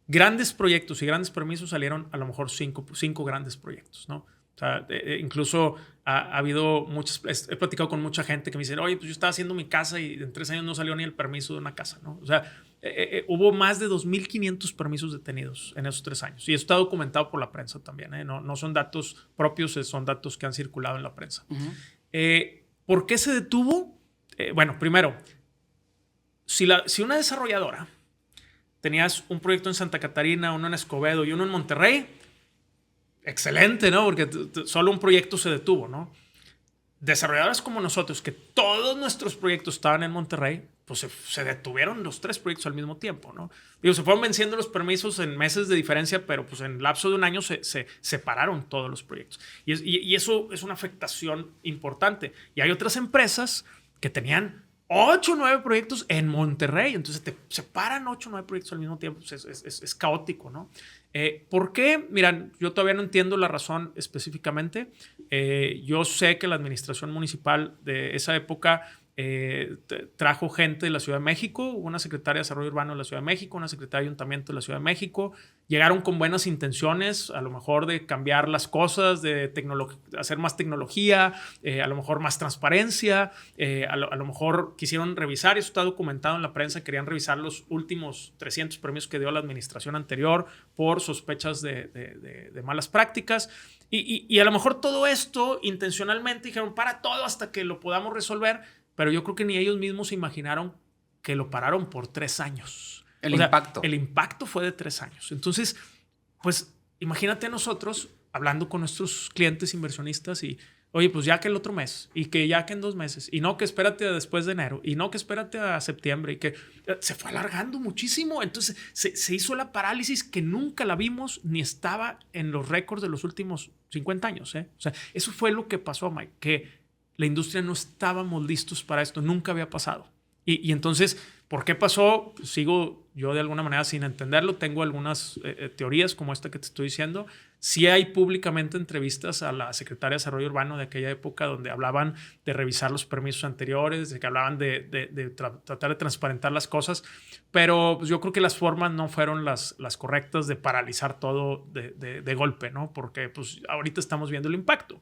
Grandes proyectos y grandes permisos salieron a lo mejor 5 grandes proyectos, ¿no? O sea, incluso ha habido he platicado con mucha gente que me dice, oye, pues yo estaba haciendo mi casa y en 3 años no salió ni el permiso de una casa, ¿no? O sea, hubo más de 2,500 permisos detenidos en esos 3 años. Y eso está documentado por la prensa también, ¿eh? No son datos propios, son datos que han circulado en la prensa. ¿Por qué se detuvo? Bueno, primero, si una desarrolladora tenías un proyecto en Santa Catarina, uno en Escobedo y uno en Monterrey, excelente, ¿no? Porque solo un proyecto se detuvo, ¿no? Desarrolladores como nosotros, que todos nuestros proyectos estaban en Monterrey, pues se detuvieron los 3 proyectos al mismo tiempo, ¿no? Digo, se fueron venciendo los permisos en meses de diferencia, pero pues en lapso de un año se separaron todos los proyectos. Y eso es una afectación importante. Y hay otras empresas que tenían 8 o 9 proyectos en Monterrey. Entonces te separan 8 o 9 proyectos al mismo tiempo. Pues es caótico, ¿no? ¿Por qué? Mira, yo todavía no entiendo la razón específicamente. Yo sé que la administración municipal de esa época trajo gente de la Ciudad de México, una secretaria de Desarrollo Urbano de la Ciudad de México, una secretaria de Ayuntamiento de la Ciudad de México. Llegaron con buenas intenciones, a lo mejor de cambiar las cosas, de hacer más tecnología, a lo mejor más transparencia, a lo mejor quisieron revisar, y eso está documentado en la prensa, querían revisar los últimos 300 permisos que dio la administración anterior por sospechas de malas prácticas. Y a lo mejor todo esto intencionalmente dijeron, para todo hasta que lo podamos resolver, pero yo creo que ni ellos mismos se imaginaron que lo pararon por 3 años.
El impacto.
El impacto fue de 3 años. Entonces, pues imagínate a nosotros hablando con nuestros clientes inversionistas y, oye, pues ya que el otro mes y que ya que en 2 meses y no que espérate a después de enero y no que espérate a septiembre y que se fue alargando muchísimo. Entonces se hizo la parálisis que nunca la vimos ni estaba en los récords de los últimos 50 años. O sea, eso fue lo que pasó, Mike, que la industria no estábamos listos para esto, nunca había pasado. Y entonces, ¿por qué pasó? Pues sigo yo de alguna manera sin entenderlo. Tengo algunas teorías como esta que te estoy diciendo. Sí hay públicamente entrevistas a la secretaria de Desarrollo Urbano de aquella época donde hablaban de revisar los permisos anteriores, de que hablaban de tratar de transparentar las cosas, pero pues yo creo que las formas no fueron las correctas de paralizar todo de golpe, ¿no? Porque pues ahorita estamos viendo el impacto.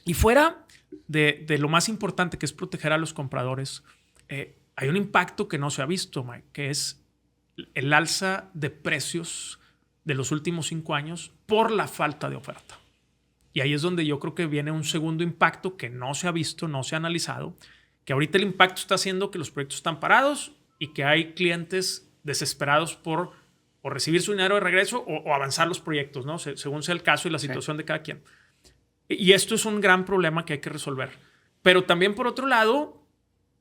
Y fuera de lo más importante, que es proteger a los compradores, hay un impacto que no se ha visto, Mike, que es el alza de precios de los últimos 5 años por la falta de oferta. Y ahí es donde yo creo que viene un segundo impacto que no se ha visto, no se ha analizado, que ahorita el impacto está haciendo que los proyectos están parados y que hay clientes desesperados por recibir su dinero de regreso o avanzar los proyectos, ¿no? Según sea el caso y la situación de cada quien. Y esto es un gran problema que hay que resolver. Pero también, por otro lado,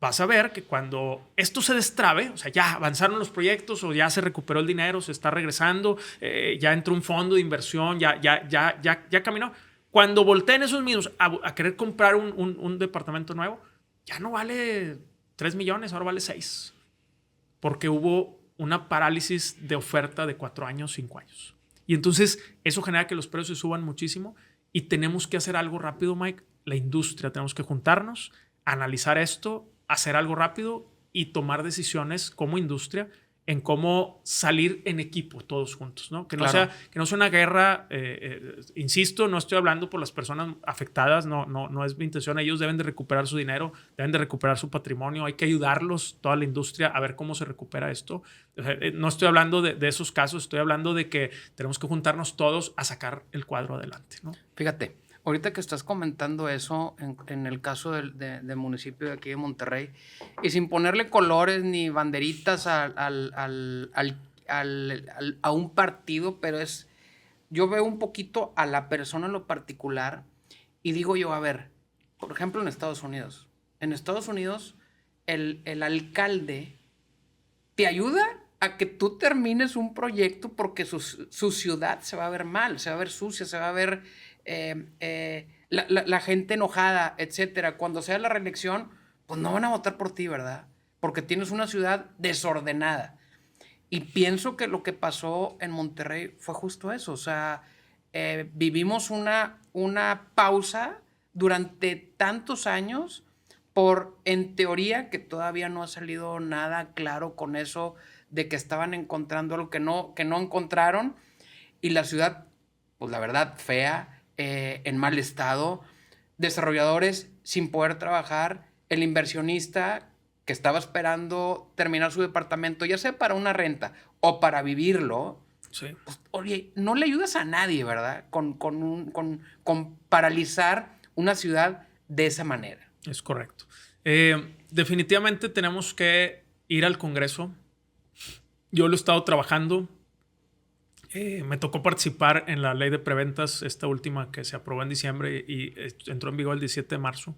vas a ver que cuando esto se destrabe, o sea, ya avanzaron los proyectos o ya se recuperó el dinero, se está regresando, ya entró un fondo de inversión, ya caminó. Cuando volteen esos mismos a querer comprar un departamento nuevo, ya no vale 3 millones, ahora vale 6. Porque hubo una parálisis de oferta de 4 años, 5 años. Y entonces eso genera que los precios suban muchísimo. Y tenemos que hacer algo rápido, Mike. La industria, tenemos que juntarnos, analizar esto, hacer algo rápido y tomar decisiones como industria en cómo salir en equipo todos juntos, ¿no? Que no sea una guerra, insisto, no estoy hablando por las personas afectadas, no es mi intención. Ellos deben de recuperar su dinero, deben de recuperar su patrimonio, hay que ayudarlos, toda la industria, a ver cómo se recupera esto. No estoy hablando de esos casos, estoy hablando de que tenemos que juntarnos todos a sacar el cuadro adelante, ¿no?
Fíjate, ahorita que estás comentando eso, en el caso del municipio de aquí de Monterrey, y sin ponerle colores ni banderitas a un partido, pero yo veo un poquito a la persona en lo particular y digo yo, a ver, por ejemplo en Estados Unidos, el alcalde te ayuda a que tú termines un proyecto porque su ciudad se va a ver mal, se va a ver sucia, se va a ver la gente enojada, etcétera. Cuando sea la reelección, pues no van a votar por ti, ¿verdad? Porque tienes una ciudad desordenada. Y pienso que lo que pasó en Monterrey fue justo eso. O sea, vivimos una pausa durante tantos años en teoría, que todavía no ha salido nada claro con eso de que estaban encontrando algo que no encontraron. Y la ciudad, pues la verdad, fea, en mal estado, desarrolladores sin poder trabajar, el inversionista que estaba esperando terminar su departamento, ya sea para una renta o para vivirlo.
Sí.
Pues, oye, no le ayudas a nadie, ¿verdad? Con paralizar una ciudad de esa manera.
Es correcto. Definitivamente tenemos que ir al Congreso. Yo lo he estado trabajando. Me tocó participar en la ley de preventas, esta última que se aprobó en diciembre y entró en vigor el 17 de marzo.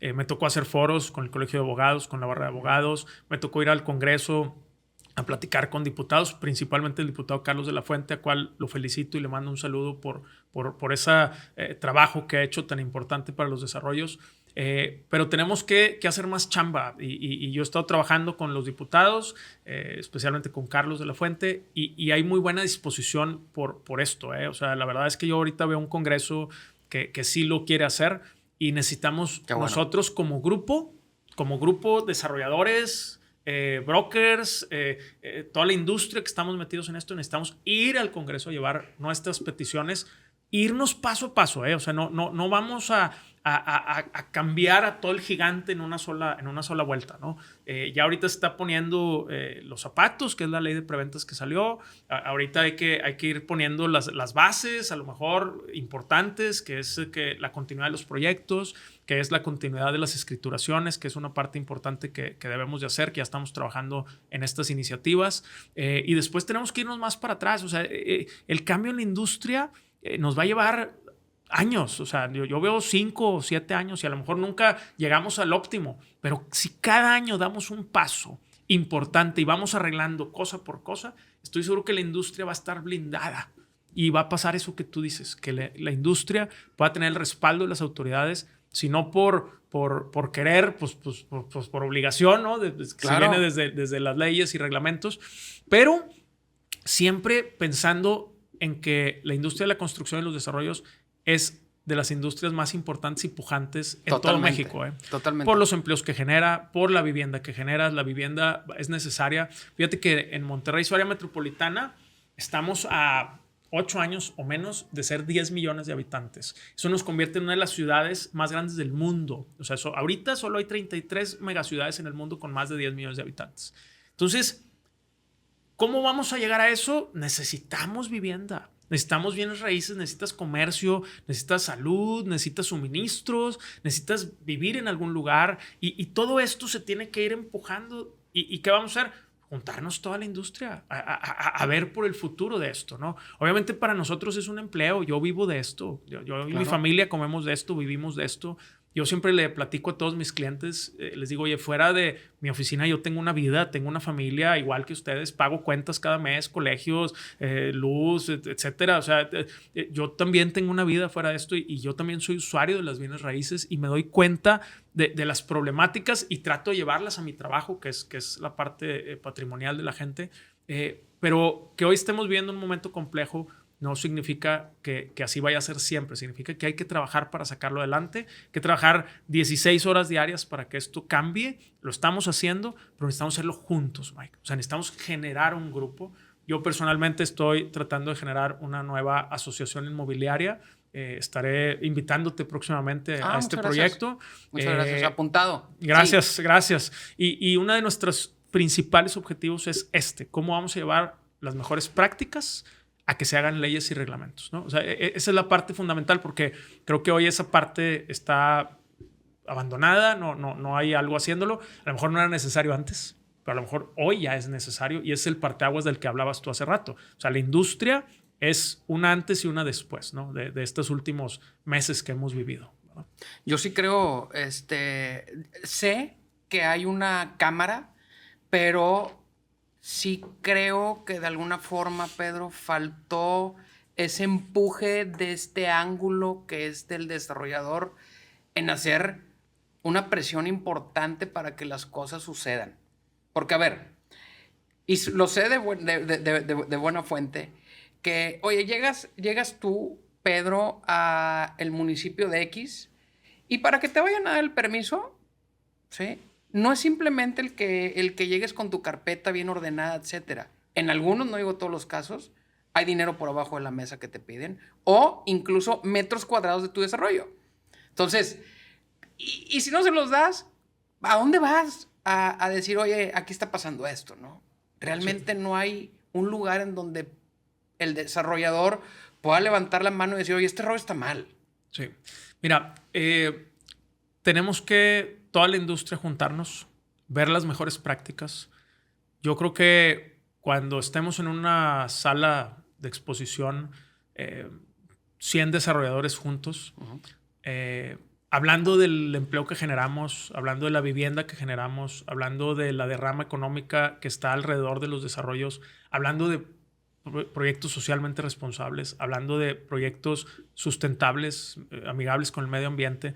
Me tocó hacer foros con el Colegio de Abogados, con la Barra de Abogados. Me tocó ir al Congreso a platicar con diputados, principalmente el diputado Carlos de la Fuente, a cual lo felicito y le mando un saludo por ese trabajo que ha hecho tan importante para los desarrollos. Pero tenemos que hacer más chamba y yo he estado trabajando con los diputados, especialmente con Carlos de la Fuente, y hay muy buena disposición por esto. O sea, la verdad es que yo ahorita veo un Congreso que sí lo quiere hacer y necesitamos nosotros como grupo desarrolladores, brokers, toda la industria que estamos metidos en esto, necesitamos ir al Congreso a llevar nuestras peticiones, irnos paso a paso. O sea, no vamos a cambiar a todo el gigante en una sola vuelta, ¿no? Ya ahorita se está poniendo los zapatos, que es la ley de preventas que salió. Ahorita hay que ir poniendo las bases, a lo mejor importantes, que es la continuidad de los proyectos, que es la continuidad de las escrituraciones, que es una parte importante que debemos de hacer, que ya estamos trabajando en estas iniciativas. Y después tenemos que irnos más para atrás. O sea, el cambio en la industria nos va a llevar años. O sea, yo veo 5 o 7 años y a lo mejor nunca llegamos al óptimo, pero si cada año damos un paso importante y vamos arreglando cosa por cosa, estoy seguro que la industria va a estar blindada y va a pasar eso que tú dices, que la industria pueda tener el respaldo de las autoridades, si no por querer, pues por obligación, ¿no? Que
Claro.
se viene desde las leyes y reglamentos, pero siempre pensando en que la industria de la construcción y los desarrollos es de las industrias más importantes y pujantes en todo México.
Totalmente.
Por los empleos que genera, por la vivienda que genera. La vivienda es necesaria. Fíjate que en Monterrey, su área metropolitana, estamos a 8 años o menos de ser 10 millones de habitantes. Eso nos convierte en una de las ciudades más grandes del mundo. O sea, ahorita solo hay 33 megaciudades en el mundo con más de 10 millones de habitantes. Entonces, ¿cómo vamos a llegar a eso? Necesitamos vivienda. Necesitamos bienes raíces, necesitas comercio, necesitas salud, necesitas suministros, necesitas vivir en algún lugar y todo esto se tiene que ir empujando. ¿Y qué vamos a hacer? Juntarnos toda la industria a ver por el futuro de esto, ¿no? Obviamente para nosotros es un empleo, yo vivo de esto, yo y mi familia comemos de esto, vivimos de esto. Yo siempre le platico a todos mis clientes, les digo, oye, fuera de mi oficina yo tengo una vida, tengo una familia igual que ustedes, pago cuentas cada mes, colegios, luz, etcétera. O sea, yo también tengo una vida fuera de esto y yo también soy usuario de las bienes raíces y me doy cuenta de las problemáticas y trato de llevarlas a mi trabajo, que es la parte patrimonial de la gente. Pero que hoy estemos viviendo un momento complejo no significa que así vaya a ser siempre. Significa que hay que trabajar para sacarlo adelante, que trabajar 16 horas diarias para que esto cambie. Lo estamos haciendo, pero necesitamos hacerlo juntos, Mike. O sea, necesitamos generar un grupo. Yo personalmente estoy tratando de generar una nueva asociación inmobiliaria. Estaré invitándote próximamente a este proyecto.
Muchas gracias. Apuntado.
Gracias,
sí.
Gracias. Y uno de nuestros principales objetivos es cómo vamos a llevar las mejores prácticas a que se hagan leyes y reglamentos, ¿no? O sea, esa es la parte fundamental porque creo que hoy esa parte está abandonada, no hay algo haciéndolo. A lo mejor no era necesario antes, pero a lo mejor hoy ya es necesario y es el parteaguas del que hablabas tú hace rato. O sea, la industria es una antes y una después, ¿no? De estos últimos meses que hemos vivido, ¿no?
Yo sí creo, sé que hay una cámara, pero sí creo que de alguna forma, Pedro, faltó ese empuje de este ángulo que es del desarrollador en hacer una presión importante para que las cosas sucedan. Porque, a ver, y lo sé de buena fuente, que, oye, llegas tú, Pedro, a el municipio de X y para que te vayan a dar el permiso, ¿sí? No es simplemente el que llegues con tu carpeta bien ordenada, etcétera. En algunos, no digo todos los casos, hay dinero por abajo de la mesa que te piden, o incluso metros cuadrados de tu desarrollo. Entonces, y si no se los das, ¿a dónde vas a decir, oye, aquí está pasando esto, ¿no? Realmente no hay un lugar en donde el desarrollador pueda levantar la mano y decir, oye, este rollo está mal.
Sí. Mira, tenemos que toda la industria juntarnos, ver las mejores prácticas. Yo creo que cuando estemos en una sala de exposición, 100 desarrolladores juntos, hablando del empleo que generamos, hablando de la vivienda que generamos, hablando de la derrama económica que está alrededor de los desarrollos, hablando de proyectos socialmente responsables, hablando de proyectos sustentables, amigables con el medio ambiente.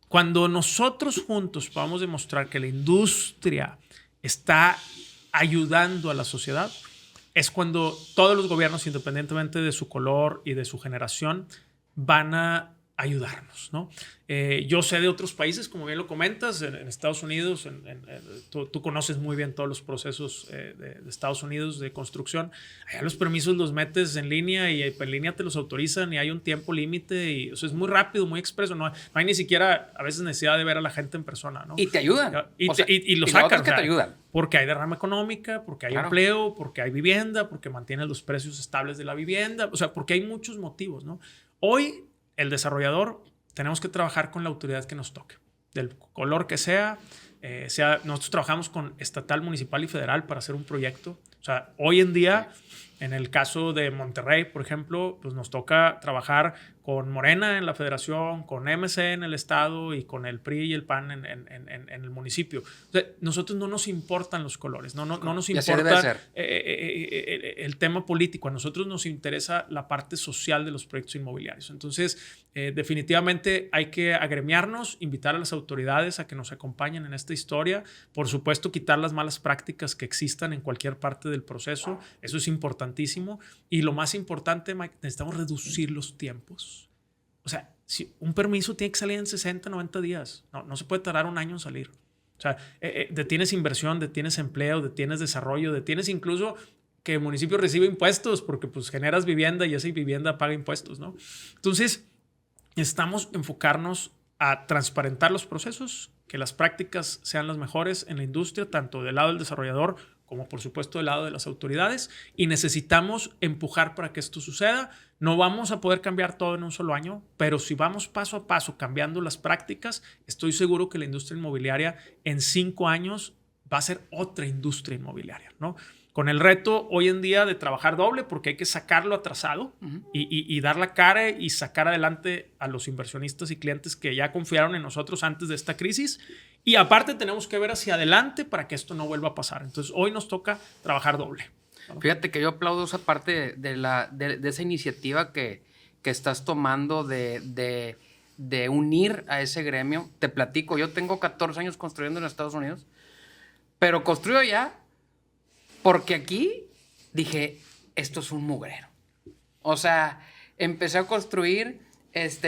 Cuando nosotros juntos podamos demostrar que la industria está ayudando a la sociedad, es cuando todos los gobiernos, independientemente de su color y de su generación, van a ayudarnos, ¿no? Yo sé de otros países, como bien lo comentas, en Estados Unidos, tú conoces muy bien todos los procesos de Estados Unidos de construcción. Allá los permisos los metes en línea y en línea te los autorizan y hay un tiempo límite y o sea, es muy rápido, muy expreso. No hay ni siquiera a veces necesidad de ver a la gente en persona, ¿no?
Y te ayudan.
Y lo sacan.
Es que te ayudan.
Porque hay derrama económica, porque hay empleo, porque hay vivienda, porque mantienen los precios estables de la vivienda. O sea, porque hay muchos motivos, ¿no? Hoy, el desarrollador, tenemos que trabajar con la autoridad que nos toque, del color que sea. Nosotros trabajamos con estatal, municipal y federal para hacer un proyecto. O sea, hoy en día, en el caso de Monterrey, por ejemplo, pues nos toca trabajar con Morena en la federación, con MC en el estado y con el PRI y el PAN en el municipio. O sea, nosotros no nos importan los colores, no nos importa el tema político. A nosotros nos interesa la parte social de los proyectos inmobiliarios. Entonces, definitivamente hay que agremiarnos, invitar a las autoridades a que nos acompañen en esta historia. Por supuesto, quitar las malas prácticas que existan en cualquier parte del proceso. Eso es importantísimo. Y lo más importante, Mike, necesitamos reducir los tiempos. O sea, si un permiso tiene que salir en 60, 90 días. No se puede tardar un año en salir. O sea, detienes inversión, detienes empleo, detienes desarrollo, detienes incluso que el municipio recibe impuestos porque pues generas vivienda y esa vivienda paga impuestos, ¿no? Entonces, necesitamos enfocarnos a transparentar los procesos, que las prácticas sean las mejores en la industria, tanto del lado del desarrollador como por supuesto del lado de las autoridades, y necesitamos empujar para que esto suceda. No vamos a poder cambiar todo en un solo año, pero si vamos paso a paso cambiando las prácticas, estoy seguro que la industria inmobiliaria en 5 años va a ser otra industria inmobiliaria, ¿no? Con el reto hoy en día de trabajar doble porque hay que sacarlo atrasado y dar la cara y sacar adelante a los inversionistas y clientes que ya confiaron en nosotros antes de esta crisis. Y aparte tenemos que ver hacia adelante para que esto no vuelva a pasar. Entonces hoy nos toca trabajar doble.
Fíjate que yo aplaudo esa parte de esa iniciativa que estás tomando de unir a ese gremio. Te platico, yo tengo 14 años construyendo en Estados Unidos, pero construyo ya porque aquí dije, esto es un mugrero. O sea, empecé a construir,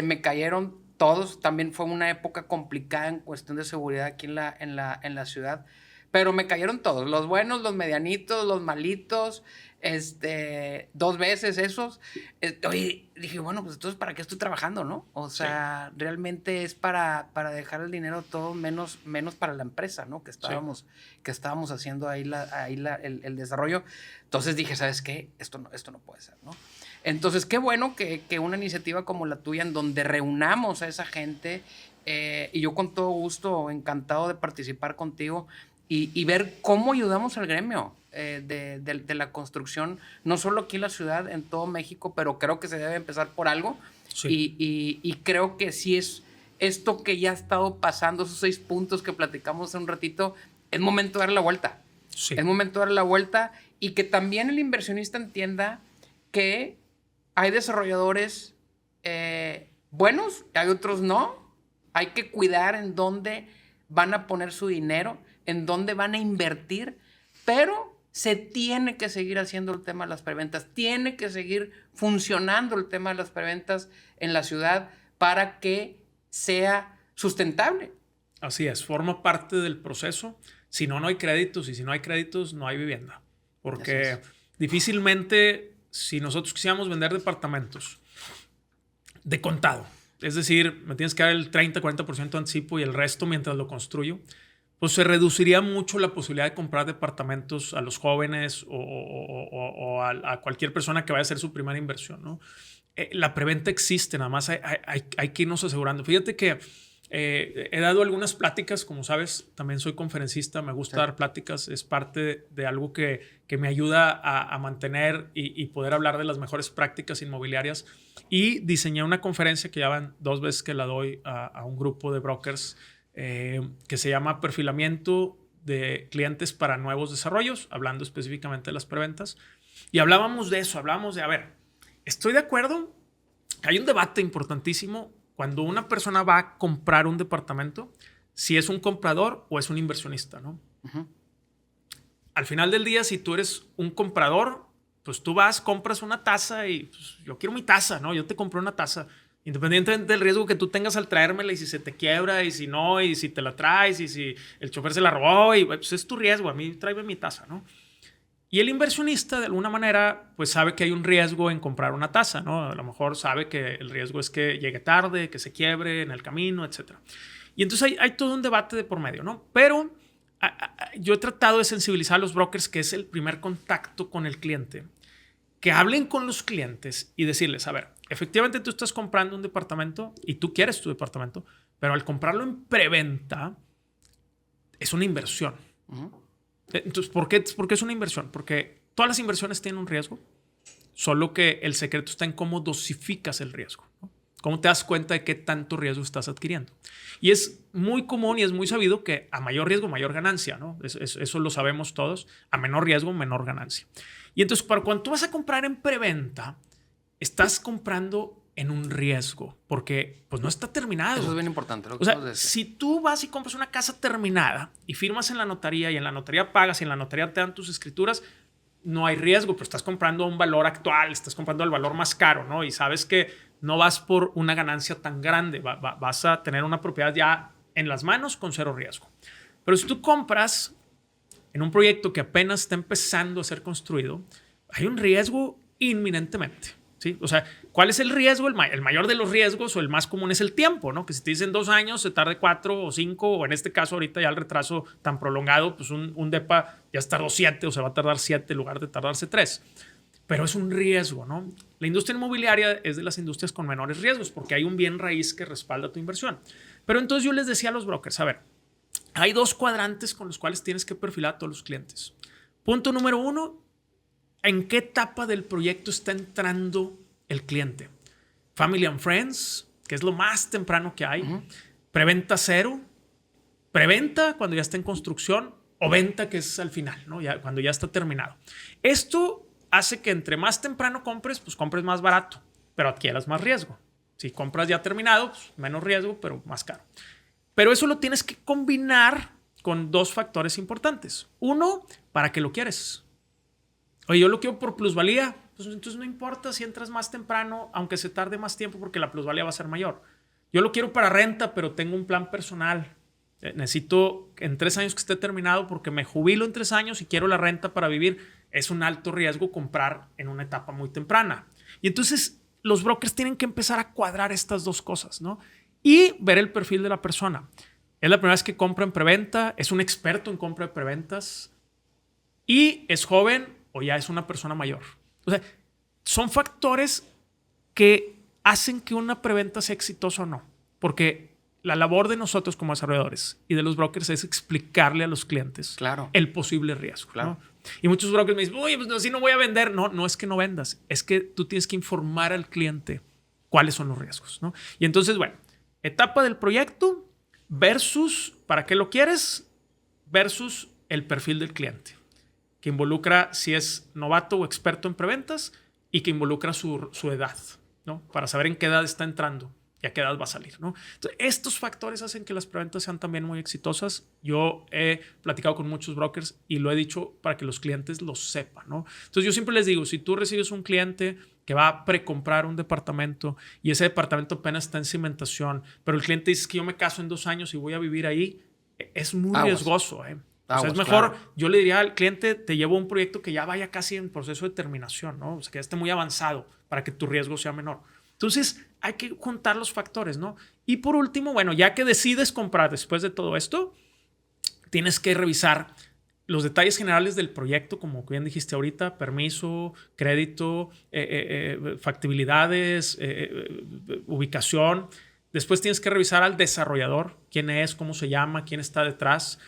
me cayeron todos. También fue una época complicada en cuestión de seguridad aquí en la ciudad. Pero me cayeron todos, los buenos, los medianitos, los malitos, 2 veces esos. Oye, dije, bueno, pues entonces, ¿para qué estoy trabajando, no? O sea, sí, realmente es para dejar el dinero todo menos para la empresa, ¿no? Que estábamos haciendo ahí el desarrollo. Entonces dije, ¿sabes qué? Esto no puede ser, ¿no? Entonces, qué bueno que una iniciativa como la tuya, en donde reunamos a esa gente, y yo con todo gusto, encantado de participar contigo, y ver cómo ayudamos al gremio de la construcción, no solo aquí en la ciudad, en todo México, pero creo que se debe empezar por algo. Sí. Y creo que sí es esto que ya ha estado pasando, esos 6 puntos que platicamos hace un ratito, es momento de darle la vuelta. Sí. Es momento de darle la vuelta y que también el inversionista entienda que hay desarrolladores buenos, hay otros no. Hay que cuidar en dónde van a poner su dinero, en dónde van a invertir, pero se tiene que seguir haciendo el tema de las preventas, tiene que seguir funcionando el tema de las preventas en la ciudad para que sea sustentable.
Así es, forma parte del proceso. Si no, no hay créditos, y si no hay créditos, no hay vivienda. Porque difícilmente si nosotros quisiéramos vender departamentos de contado, es decir, me tienes que dar el 30-40% de anticipo y el resto mientras lo construyo, pues se reduciría mucho la posibilidad de comprar departamentos a los jóvenes o a cualquier persona que vaya a hacer su primera inversión, ¿no? La preventa existe, nada más hay que irnos asegurando. Fíjate que he dado algunas pláticas, como sabes, también soy conferencista, me gusta dar pláticas, es parte de algo que me ayuda a mantener y poder hablar de las mejores prácticas inmobiliarias. Y diseñé una conferencia que ya van 2 veces que la doy a un grupo de brokers que se llama Perfilamiento de Clientes para Nuevos Desarrollos, hablando específicamente de las preventas. Y hablábamos de eso, hablábamos de, a ver, estoy de acuerdo que hay un debate importantísimo cuando una persona va a comprar un departamento, si es un comprador o es un inversionista, ¿no? Uh-huh. Al final del día, si tú eres un comprador, pues tú vas, compras una taza y pues, yo quiero mi taza, ¿no? Yo te compré una taza. Independientemente del riesgo que tú tengas al traérmela y si se te quiebra y si no, y si te la traes y si el chofer se la robó, y pues es tu riesgo, a mí tráeme mi taza, ¿no? Y el inversionista, de alguna manera, pues sabe que hay un riesgo en comprar una taza, ¿no? A lo mejor sabe que el riesgo es que llegue tarde, que se quiebre en el camino, etc. Y entonces hay todo un debate de por medio, ¿no? Pero yo he tratado de sensibilizar a los brokers, que es el primer contacto con el cliente, que hablen con los clientes y decirles, a ver, efectivamente tú estás comprando un departamento y tú quieres tu departamento, pero al comprarlo en preventa es una inversión. Uh-huh. Entonces, ¿por qué es una inversión? Porque todas las inversiones tienen un riesgo, solo que el secreto está en cómo dosificas el riesgo, ¿no? Cómo te das cuenta de qué tanto riesgo estás adquiriendo. Y es muy común y es muy sabido que a mayor riesgo, mayor ganancia, ¿no? Eso lo sabemos todos. A menor riesgo, menor ganancia. Y entonces, para cuando tú vas a comprar en preventa, estás comprando en un riesgo, porque pues no está terminado.
Eso es bien importante.
O sea, si tú vas y compras una casa terminada y firmas en la notaría y en la notaría pagas y en la notaría te dan tus escrituras, no hay riesgo, pero estás comprando un valor actual, estás comprando el valor más caro, ¿no? Y sabes que no vas por una ganancia tan grande, vas a tener una propiedad ya en las manos con 0 riesgo. Pero si tú compras en un proyecto que apenas está empezando a ser construido, hay un riesgo inminentemente. ¿Sí? O sea, ¿cuál es el riesgo? El mayor de los riesgos o el más común es el tiempo, ¿no? Que si te dicen 2 años, se tarde 4 o 5, o en este caso ahorita ya el retraso tan prolongado, pues un depa ya se tardó 7 o se va a tardar 7 en lugar de tardarse 3. Pero es un riesgo, ¿no? La industria inmobiliaria es de las industrias con menores riesgos porque hay un bien raíz que respalda tu inversión. Pero entonces yo les decía a los brokers, a ver, hay 2 cuadrantes con los cuales tienes que perfilar a todos los clientes. Punto número 1, ¿en qué etapa del proyecto está entrando el cliente? Family and Friends, que es lo más temprano que hay. Uh-huh. Preventa 0. Preventa cuando ya está en construcción o venta que es al final, ¿no? Ya, cuando ya está terminado. Esto hace que entre más temprano compres, pues compres más barato, pero adquieras más riesgo. Si compras ya terminado, pues menos riesgo, pero más caro. Pero eso lo tienes que combinar con 2 factores importantes. 1, ¿para qué lo quieres? Oye, yo lo quiero por plusvalía. Pues entonces no importa si entras más temprano, aunque se tarde más tiempo porque la plusvalía va a ser mayor. Yo lo quiero para renta, pero tengo un plan personal. Necesito en 3 años que esté terminado porque me jubilo en 3 años y quiero la renta para vivir. Es un alto riesgo comprar en una etapa muy temprana. Y entonces los brokers tienen que empezar a cuadrar estas 2 cosas, ¿no? Y ver el perfil de la persona. Es la primera vez que compra en preventa, es un experto en compra de preventas y es joven o ya es una persona mayor. O sea, son factores que hacen que una preventa sea exitosa o no. Porque la labor de nosotros como desarrolladores y de los brokers es explicarle a los clientes el posible riesgo. Claro. ¿No? Y muchos brokers me dicen, oye, pues así no voy a vender. No, no es que no vendas. Es que tú tienes que informar al cliente cuáles son los riesgos, ¿no? Y entonces, bueno, etapa del proyecto versus para qué lo quieres versus el perfil del cliente, que involucra si es novato o experto en preventas y que involucra su edad, ¿no? Para saber en qué edad está entrando y a qué edad va a salir, ¿no? Entonces, estos factores hacen que las preventas sean también muy exitosas. Yo he platicado con muchos brokers y lo he dicho para que los clientes lo sepan, ¿no? Entonces, yo siempre les digo, si tú recibes un cliente que va a precomprar un departamento y ese departamento apenas está en cimentación, pero el cliente dice que yo me caso en 2 años y voy a vivir ahí, es muy riesgoso, ¿eh? O sea, es
Aguas,
mejor,
claro.
yo le diría al cliente, te llevo un proyecto que ya vaya casi en proceso de terminación, ¿no? O sea, que ya esté muy avanzado para que tu riesgo sea menor. Entonces, hay que juntar los factores, ¿no? Y por último, bueno, ya que decides comprar después de todo esto, tienes que revisar los detalles generales del proyecto, como bien dijiste ahorita, permiso, crédito, factibilidades, ubicación. Después tienes que revisar al desarrollador, quién es, cómo se llama, quién está detrás.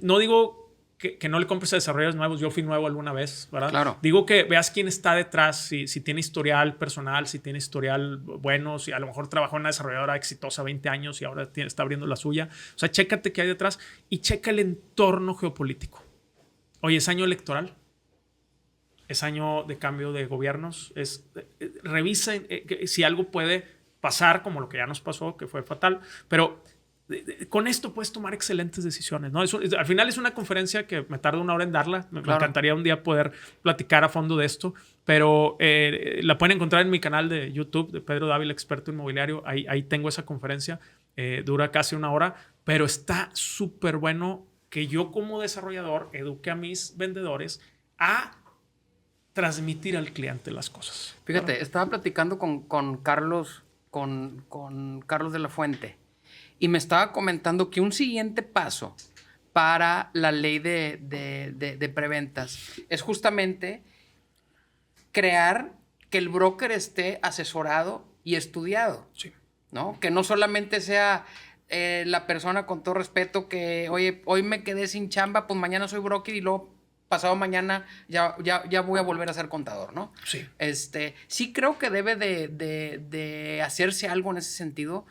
No digo que no le compres a desarrolladores nuevos, yo fui nuevo alguna vez, ¿verdad?
Claro.
Digo que veas quién está detrás, si tiene historial personal, si tiene historial bueno, si a lo mejor trabajó en una desarrolladora exitosa 20 años y ahora está abriendo la suya. O sea, chécate qué hay detrás y checa el entorno geopolítico. Oye, es año electoral, es año de cambio de gobiernos, revisa si algo puede pasar como lo que ya nos pasó, que fue fatal, pero con esto puedes tomar excelentes decisiones, ¿no? Al final es una conferencia que me tarda 1 hora en darla. Me encantaría un día poder platicar a fondo de esto, pero la pueden encontrar en mi canal de YouTube de Pedro Dávila, experto inmobiliario. Ahí tengo esa conferencia. Dura casi 1 hora, pero está súper bueno que yo como desarrollador eduque a mis vendedores a transmitir al cliente las cosas.
Fíjate, ¿verdad? Estaba platicando con Carlos, con Carlos de la Fuente. Y me estaba comentando que un siguiente paso para la ley de preventas es justamente crear que el broker esté asesorado y estudiado.
Sí.
¿No? Que no solamente sea la persona, con todo respeto, que, oye, hoy me quedé sin chamba, pues mañana soy broker y luego pasado mañana ya voy a volver a ser contador, ¿no?
Sí.
Sí creo que debe de hacerse algo en ese sentido,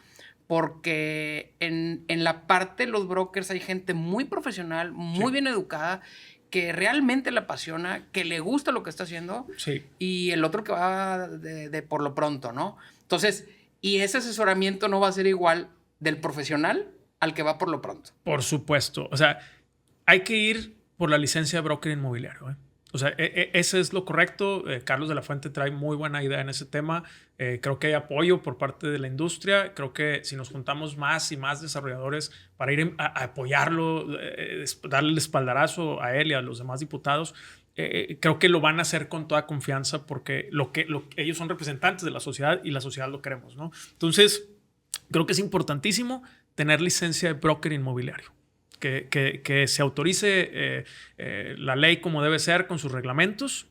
porque en la parte de los brokers hay gente muy profesional, muy bien educada, que realmente le apasiona, que le gusta lo que está haciendo, y el otro que va de por lo pronto, ¿no? Entonces, y ese asesoramiento no va a ser igual del profesional al que va por lo pronto.
Por supuesto. O sea, hay que ir por la licencia de broker inmobiliario, ¿eh? O sea, ese es lo correcto. Carlos de la Fuente trae muy buena idea en ese tema. Creo que hay apoyo por parte de la industria. Creo que si nos juntamos más y más desarrolladores para ir a apoyarlo, darle el espaldarazo a él y a los demás diputados, creo que lo van a hacer con toda confianza, porque ellos son representantes de la sociedad y la sociedad lo queremos, ¿no? Entonces, creo que es importantísimo tener licencia de broker inmobiliario. Que se autorice la ley como debe ser, con sus reglamentos,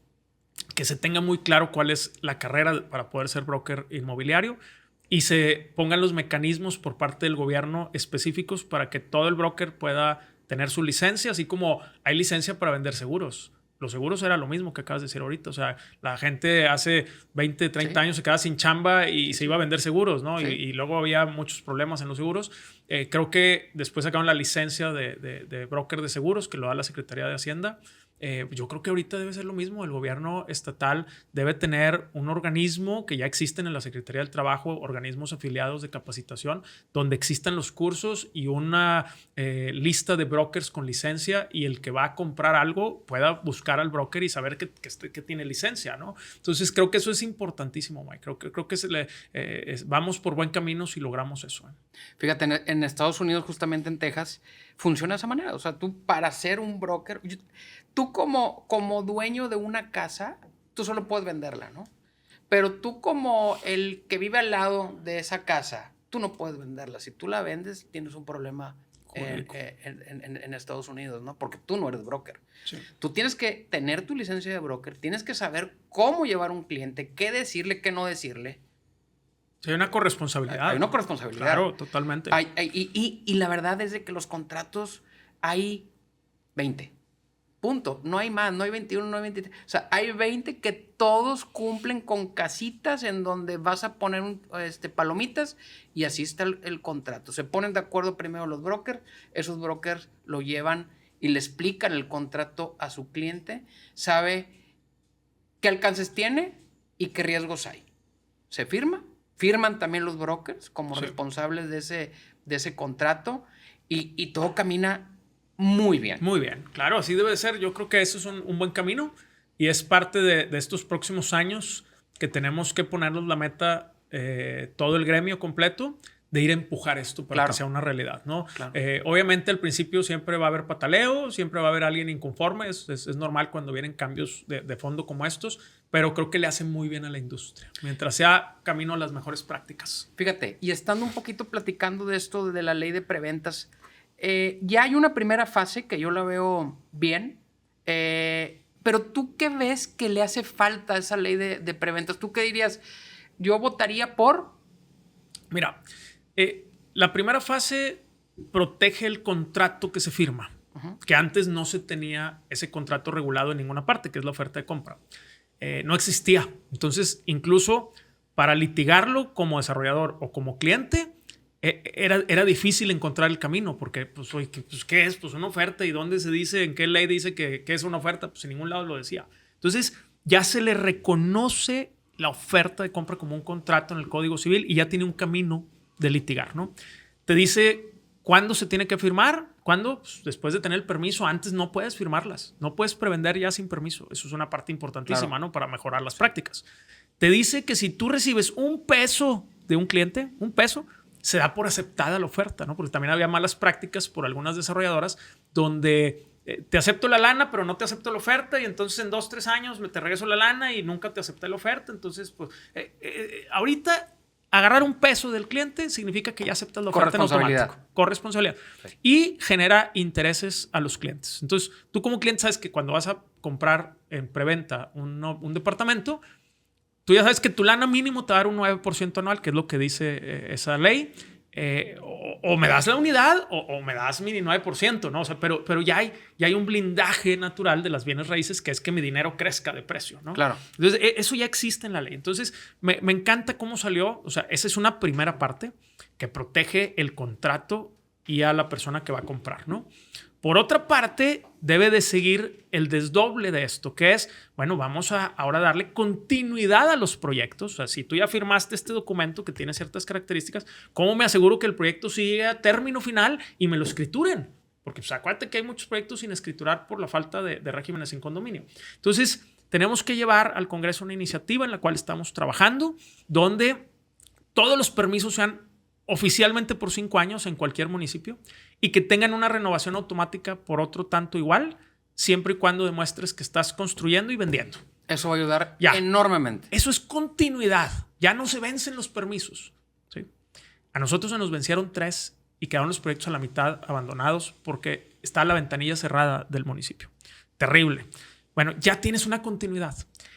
que se tenga muy claro cuál es la carrera para poder ser broker inmobiliario y se pongan los mecanismos por parte del gobierno específicos para que todo el broker pueda tener su licencia, así como hay licencia para vender seguros. Los seguros era lo mismo que acabas de decir ahorita. O sea, la gente hace 20, 30 años se quedaba sin chamba y se iba a vender seguros, ¿no? Sí. Y luego había muchos problemas en los seguros. Creo que después sacaron la licencia de broker de seguros, que lo da la Secretaría de Hacienda. Yo creo que ahorita debe ser lo mismo. El gobierno estatal debe tener un organismo que ya existen en la Secretaría del Trabajo, organismos afiliados de capacitación, donde existan los cursos y una lista de brokers con licencia, y el que va a comprar algo pueda buscar al broker y saber que tiene licencia, ¿no? Entonces creo que eso es importantísimo, Mike. Creo que vamos por buen camino si logramos eso.
Fíjate, en Estados Unidos, justamente en Texas, funciona de esa manera. O sea, tú para ser un broker, tú como dueño de una casa, tú solo puedes venderla, ¿no? Pero tú como el que vive al lado de esa casa, tú no puedes venderla. Si tú la vendes, tienes un problema en Estados Unidos, ¿no? Porque tú no eres broker. Sí. Tú tienes que tener tu licencia de broker, tienes que saber cómo llevar a un cliente, qué decirle, qué no decirle.
Hay una corresponsabilidad.
Hay una corresponsabilidad.
Claro, totalmente.
Y la verdad es de que los contratos hay 20. Punto. No hay más, no hay 21, no hay 23. O sea, hay 20 que todos cumplen con casitas en donde vas a poner palomitas, y así está el contrato. Se ponen de acuerdo primero los brokers, esos brokers lo llevan y le explican el contrato a su cliente, sabe qué alcances tiene y qué riesgos hay. Se firman también los brokers como responsables de ese contrato, y todo camina muy bien.
Muy bien, claro, así debe ser. Yo creo que eso es un buen camino, y es parte de estos próximos años que tenemos que ponernos la meta, todo el gremio completo, de ir a empujar esto para
Claro.
que sea una realidad, ¿no?
Claro.
Obviamente al principio siempre va a haber pataleo, siempre va a haber alguien inconforme, es normal cuando vienen cambios de fondo como estos, pero creo que le hace muy bien a la industria, mientras sea camino a las mejores prácticas.
Fíjate, y estando un poquito platicando de esto de la ley de preventas, ya hay una primera fase que yo la veo bien, pero ¿tú qué ves que le hace falta a esa ley de preventas? ¿Tú qué dirías? Yo votaría por...
Mira, la primera fase protege el contrato que se firma, que antes no se tenía ese contrato regulado en ninguna parte, que es la oferta de compra. No existía. Entonces, incluso para litigarlo como desarrollador o como cliente, era difícil encontrar el camino, porque, pues, oye, ¿qué es? Pues una oferta. ¿Y dónde se dice? ¿En qué ley dice que es una oferta? Pues en ningún lado lo decía. Entonces, ya se le reconoce la oferta de compra como un contrato en el Código Civil y ya tiene un camino de litigar, ¿no? Te dice cuándo se tiene que firmar, cuándo, pues, después de tener el permiso. Antes no puedes firmarlas, no puedes prevender ya sin permiso. Eso es una parte importantísima,
Claro.
¿no? Para mejorar las prácticas. Te dice que si tú recibes $1 de un cliente, $1, se da por aceptada la oferta, ¿no? Porque también había malas prácticas por algunas desarrolladoras donde te acepto la lana, pero no te acepto la oferta, y entonces en 2, 3 años te regreso la lana y nunca te acepté la oferta. Entonces, pues, ahorita agarrar $1 del cliente significa que ya aceptas la oferta en automático. Corresponsabilidad. Sí. Y genera intereses a los clientes. Entonces, tú como cliente sabes que cuando vas a comprar en preventa un departamento, tú ya sabes que tu lana mínimo te va a dar un 9% anual, que es lo que dice esa ley. O me das la unidad o me das mi 9%, ¿no? O sea, pero ya hay un blindaje natural de las bienes raíces, que es que mi dinero crezca de precio, ¿no?
Claro.
Entonces, eso ya existe en la ley. Entonces, me encanta cómo salió. O sea, esa es una primera parte que protege el contrato y a la persona que va a comprar, ¿no? Por otra parte, debe de seguir el desdoble de esto, que es, bueno, vamos a ahora darle continuidad a los proyectos. O sea, si tú ya firmaste este documento que tiene ciertas características, ¿cómo me aseguro que el proyecto siga a término final y me lo escrituren? Porque, pues, acuérdate que hay muchos proyectos sin escriturar por la falta de regímenes en condominio. Entonces, tenemos que llevar al Congreso una iniciativa en la cual estamos trabajando, donde todos los permisos sean oficialmente por 5 años en cualquier municipio y que tengan una renovación automática por otro tanto igual, siempre y cuando demuestres que estás construyendo y vendiendo.
Eso va a ayudar enormemente.
Eso es continuidad. Ya no se vencen los permisos, ¿sí? A nosotros se nos vencieron 3 y quedaron los proyectos a la mitad abandonados porque está la ventanilla cerrada del municipio. Terrible. Bueno, ya tienes una continuidad.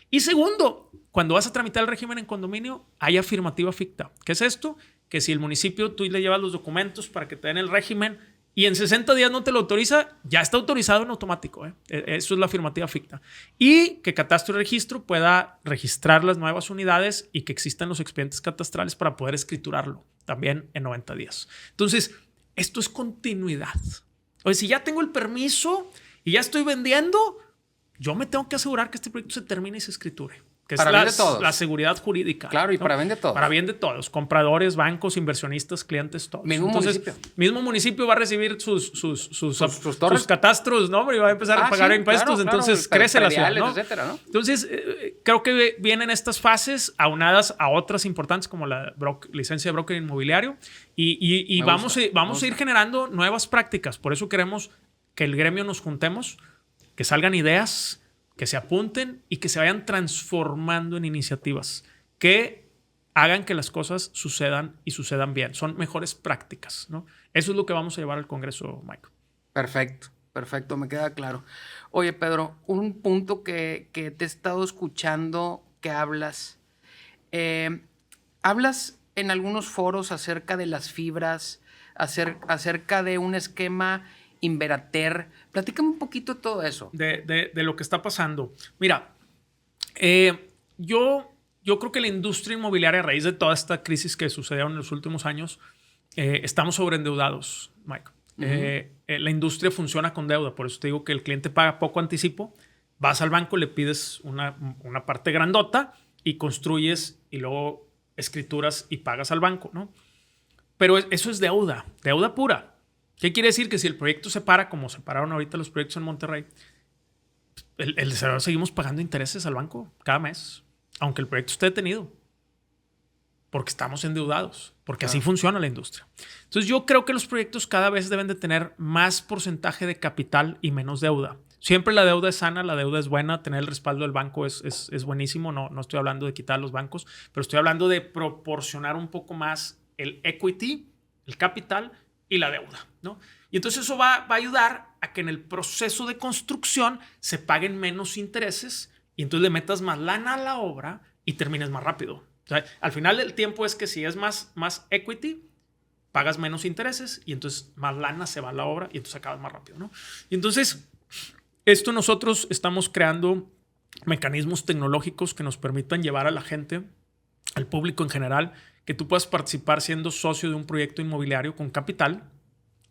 Y segundo, cuando vas a tramitar el régimen en condominio, hay afirmativa ficta. ¿Qué es esto? Que si el municipio tú le llevas los documentos para que te den el régimen y en 60 días no te lo autoriza, ya está autorizado en automático, ¿eh? Eso es la afirmativa ficta. Y que Catastro y Registro pueda registrar las nuevas unidades y que existan los expedientes catastrales para poder escriturarlo también en 90 días. Entonces, esto es continuidad. O sea, si ya tengo el permiso y ya estoy vendiendo, yo me tengo que asegurar que este proyecto se termine y se escriture. Que
para
es
bien de todos.
La seguridad jurídica.
Claro, y
¿no?
para bien de todos.
Para bien de todos. Compradores, bancos, inversionistas, clientes, todos.
Mismo municipio.
Mismo municipio va a recibir sus catastros, ¿no? Y va a empezar a pagar impuestos. Claro, entonces crece la ciudad, ¿no?
Etcétera, ¿no?
Entonces, creo que vienen estas fases aunadas a otras importantes como la licencia de broker inmobiliario y vamos a ir generando nuevas prácticas. Por eso queremos que el gremio nos juntemos, que salgan ideas, que se apunten y que se vayan transformando en iniciativas que hagan que las cosas sucedan y sucedan bien. Son mejores prácticas, ¿no? Eso es lo que vamos a llevar al Congreso, Mike.
Perfecto, me queda claro. Oye, Pedro, un punto que te he estado escuchando que hablas. Hablas en algunos foros acerca de las fibras, acerca de un esquema Inveраter. Platícame un poquito de todo eso.
De lo que está pasando. Mira, yo creo que la industria inmobiliaria, a raíz de toda esta crisis que sucedieron en los últimos años, estamos sobreendeudados, Mike. La industria funciona con deuda. Por eso te digo que el cliente paga poco anticipo. Vas al banco, le pides una parte grandota y construyes y luego escrituras y pagas al banco, ¿no? Pero eso es deuda pura. ¿Qué quiere decir? Que si el proyecto se para, como se pararon ahorita los proyectos en Monterrey, el desarrollador seguimos pagando intereses al banco cada mes, aunque el proyecto esté detenido. porque estamos endeudados, porque así
Claro.
funciona la industria. Entonces yo creo que los proyectos cada vez deben de tener más porcentaje de capital y menos deuda. Siempre la deuda es sana, la deuda es buena, tener el respaldo del banco es buenísimo, no estoy hablando de quitar los bancos, pero estoy hablando de proporcionar un poco más el equity, el capital y la deuda, ¿no? Y entonces eso va a ayudar a que en el proceso de construcción se paguen menos intereses y entonces le metas más lana a la obra y termines más rápido. O sea, al final del tiempo es que si es más equity, pagas menos intereses y entonces más lana se va a la obra y entonces acabas más rápido, ¿no? Y entonces esto nosotros estamos creando mecanismos tecnológicos que nos permitan llevar a la gente, al público en general, que tú puedas participar siendo socio de un proyecto inmobiliario con capital,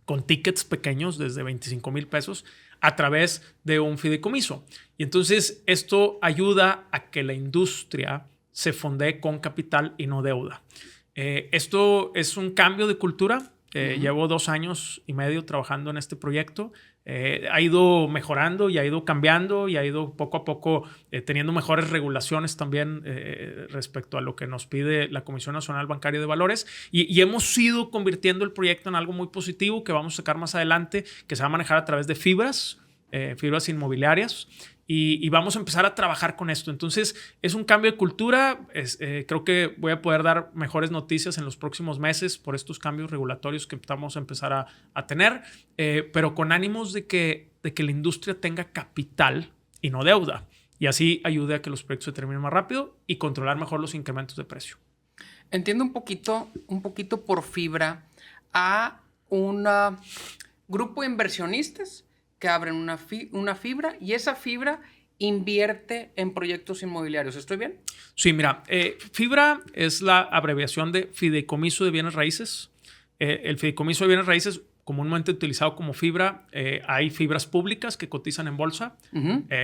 con tickets pequeños desde 25,000 pesos a través de un fideicomiso. Y entonces esto ayuda a que la industria se fondee con capital y no deuda. Esto es un cambio de cultura. Llevo 2 años y medio trabajando en este proyecto. Ha ido mejorando y ha ido cambiando y ha ido poco a poco teniendo mejores regulaciones también respecto a lo que nos pide la Comisión Nacional Bancaria de Valores y hemos ido convirtiendo el proyecto en algo muy positivo que vamos a sacar más adelante, que se va a manejar a través de fibras inmobiliarias. Y vamos a empezar a trabajar con esto. Entonces, es un cambio de cultura. Creo que voy a poder dar mejores noticias en los próximos meses por estos cambios regulatorios que vamos a empezar a tener, pero con ánimos de que la industria tenga capital y no deuda. Y así ayude a que los proyectos se terminen más rápido y controlar mejor los incrementos de precio.
Entiendo un poquito por fibra a un grupo de inversionistas que abren una fibra y esa fibra invierte en proyectos inmobiliarios. ¿Estoy bien?
Sí, mira, fibra es la abreviación de Fideicomiso de Bienes Raíces. El Fideicomiso de Bienes Raíces, comúnmente utilizado como fibra, hay fibras públicas que cotizan en bolsa,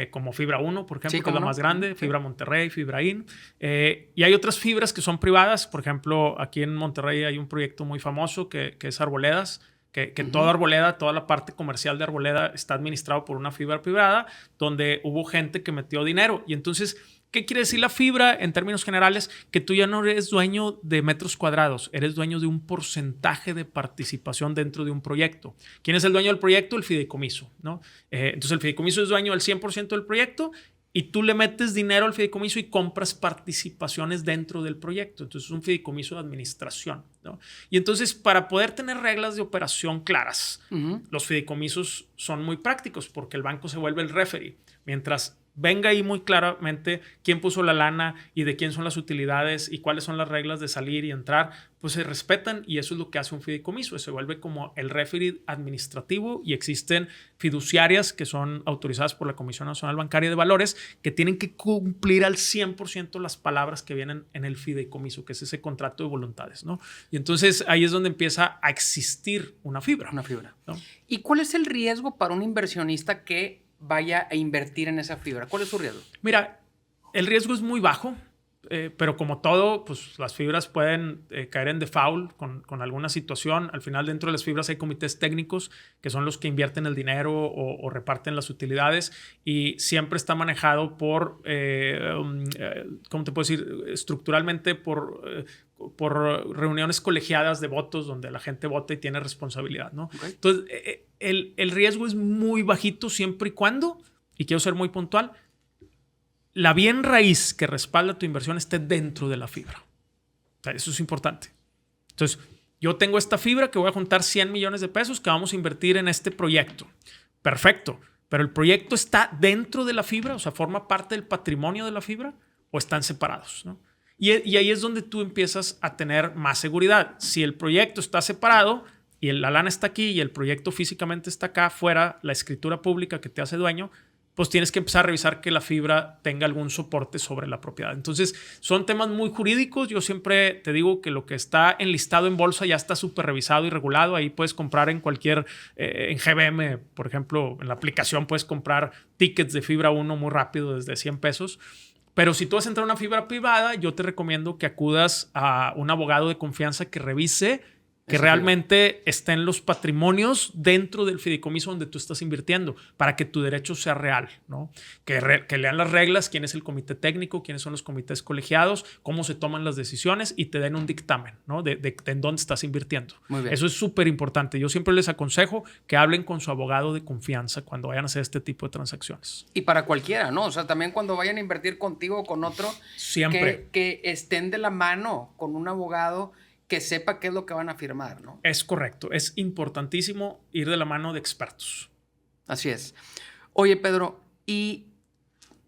como Fibra 1, por ejemplo,
Sí,
que es la
¿cómo no?
más grande, Fibra Monterrey, Fibra IN. Y hay otras fibras que son privadas. Por ejemplo, aquí en Monterrey hay un proyecto muy famoso que es Arboledas, que toda Arboleda, toda la parte comercial de Arboleda está administrado por una fibra privada donde hubo gente que metió dinero. Y entonces, ¿qué quiere decir la fibra en términos generales? Que tú ya no eres dueño de metros cuadrados, eres dueño de un porcentaje de participación dentro de un proyecto. ¿Quién es el dueño del proyecto? El fideicomiso, ¿no? Entonces, el fideicomiso es dueño del 100% del proyecto y tú le metes dinero al fideicomiso y compras participaciones dentro del proyecto. Entonces, es un fideicomiso de administración, ¿no? Y entonces, para poder tener reglas de operación claras, los fideicomisos son muy prácticos porque el banco se vuelve el referee. Mientras venga ahí muy claramente quién puso la lana y de quién son las utilidades y cuáles son las reglas de salir y entrar, pues se respetan y eso es lo que hace un fideicomiso. Se vuelve como el referee administrativo y existen fiduciarias que son autorizadas por la Comisión Nacional Bancaria de Valores que tienen que cumplir al 100% las palabras que vienen en el fideicomiso, que es ese contrato de voluntades, ¿no? Y entonces ahí es donde empieza a existir una fibra.
Una fibra.
¿No?
¿Y cuál es el riesgo para un inversionista que vaya a invertir en esa fibra? ¿Cuál es su riesgo?
Mira, el riesgo es muy bajo, pero como todo, pues las fibras pueden caer en default con alguna situación. Al final, dentro de las fibras hay comités técnicos que son los que invierten el dinero o reparten las utilidades y siempre está manejado por, ¿cómo te puedo decir? Estructuralmente por reuniones colegiadas de votos donde la gente vota y tiene responsabilidad, ¿no? Okay. Entonces, el riesgo es muy bajito siempre y cuando, y quiero ser muy puntual, la bien raíz que respalda tu inversión esté dentro de la fibra. O sea, eso es importante. Entonces, yo tengo esta fibra que voy a juntar 100 millones de pesos que vamos a invertir en este proyecto. Perfecto. Pero el proyecto está dentro de la fibra, o sea, forma parte del patrimonio de la fibra o están separados, ¿no? Y ahí es donde tú empiezas a tener más seguridad. Si el proyecto está separado y la lana está aquí y el proyecto físicamente está acá, fuera la escritura pública que te hace dueño, pues tienes que empezar a revisar que la fibra tenga algún soporte sobre la propiedad. Entonces, son temas muy jurídicos. Yo siempre te digo que lo que está enlistado en bolsa ya está súper revisado y regulado. Ahí puedes comprar en cualquier, en GBM, por ejemplo, en la aplicación puedes comprar tickets de fibra 1 muy rápido desde 100 pesos. Pero si tú vas a entrar a una fibra privada, yo te recomiendo que acudas a un abogado de confianza que revise que realmente estén los patrimonios dentro del fideicomiso donde tú estás invirtiendo para que tu derecho sea real, ¿no? Que lean las reglas, quién es el comité técnico, quiénes son los comités colegiados, cómo se toman las decisiones y te den un dictamen, ¿no? de en dónde estás invirtiendo.
Muy bien.
Eso es súper importante. Yo siempre les aconsejo que hablen con su abogado de confianza cuando vayan a hacer este tipo de transacciones.
Y para cualquiera, ¿no? O sea, también cuando vayan a invertir contigo o con otro,
Siempre.
que estén de la mano con un abogado que sepa qué es lo que van a firmar, ¿no?
Es correcto. Es importantísimo ir de la mano de expertos.
Así es. Oye, Pedro, ¿y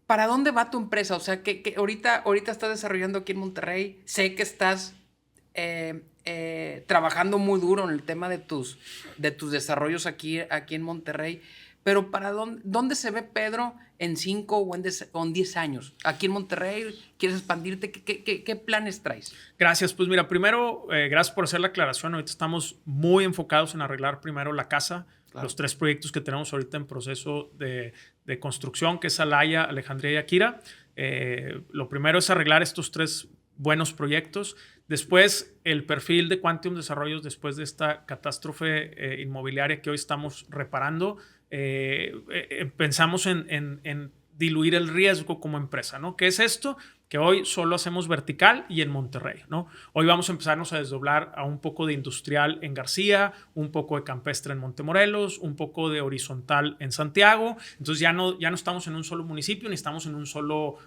para dónde va tu empresa? O sea, que ahorita estás desarrollando aquí en Monterrey. Sé que estás trabajando muy duro en el tema de tus desarrollos aquí en Monterrey. Pero ¿para dónde se ve Pedro en 5 o en 10 años? Aquí en Monterrey, ¿quieres expandirte? ¿Qué planes traes?
Gracias. Pues mira, primero, gracias por hacer la aclaración. Ahorita estamos muy enfocados en arreglar primero la casa. Claro. Los 3 proyectos que tenemos ahorita en proceso de construcción, que es Alaya, Alejandría y Akira. Lo primero es arreglar estos 3 buenos proyectos. Después, el perfil de Quantium Desarrollos después de esta catástrofe inmobiliaria que hoy estamos reparando. Pensamos en diluir el riesgo como empresa, ¿no? ¿Qué es esto? Que hoy solo hacemos vertical y en Monterrey, ¿no? Hoy vamos a empezarnos a desdoblar a un poco de industrial en García, un poco de campestre en Montemorelos, un poco de horizontal en Santiago. Entonces ya no estamos en un solo municipio ni estamos en un solo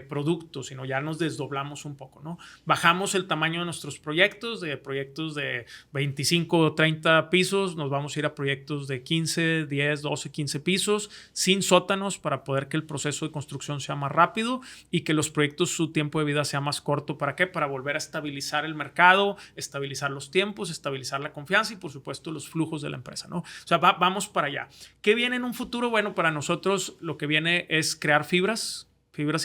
producto, sino ya nos desdoblamos un poco, ¿no? Bajamos el tamaño de nuestros proyectos de 25 o 30 pisos, nos vamos a ir a proyectos de 15, 10, 12, 15 pisos, sin sótanos para poder que el proceso de construcción sea más rápido y que los proyectos su tiempo de vida sea más corto. ¿Para qué? Para volver a estabilizar el mercado, estabilizar los tiempos, estabilizar la confianza y por supuesto los flujos de la empresa, ¿no? O sea, vamos para allá. ¿Qué viene en un futuro? Bueno, para nosotros lo que viene es crear fibras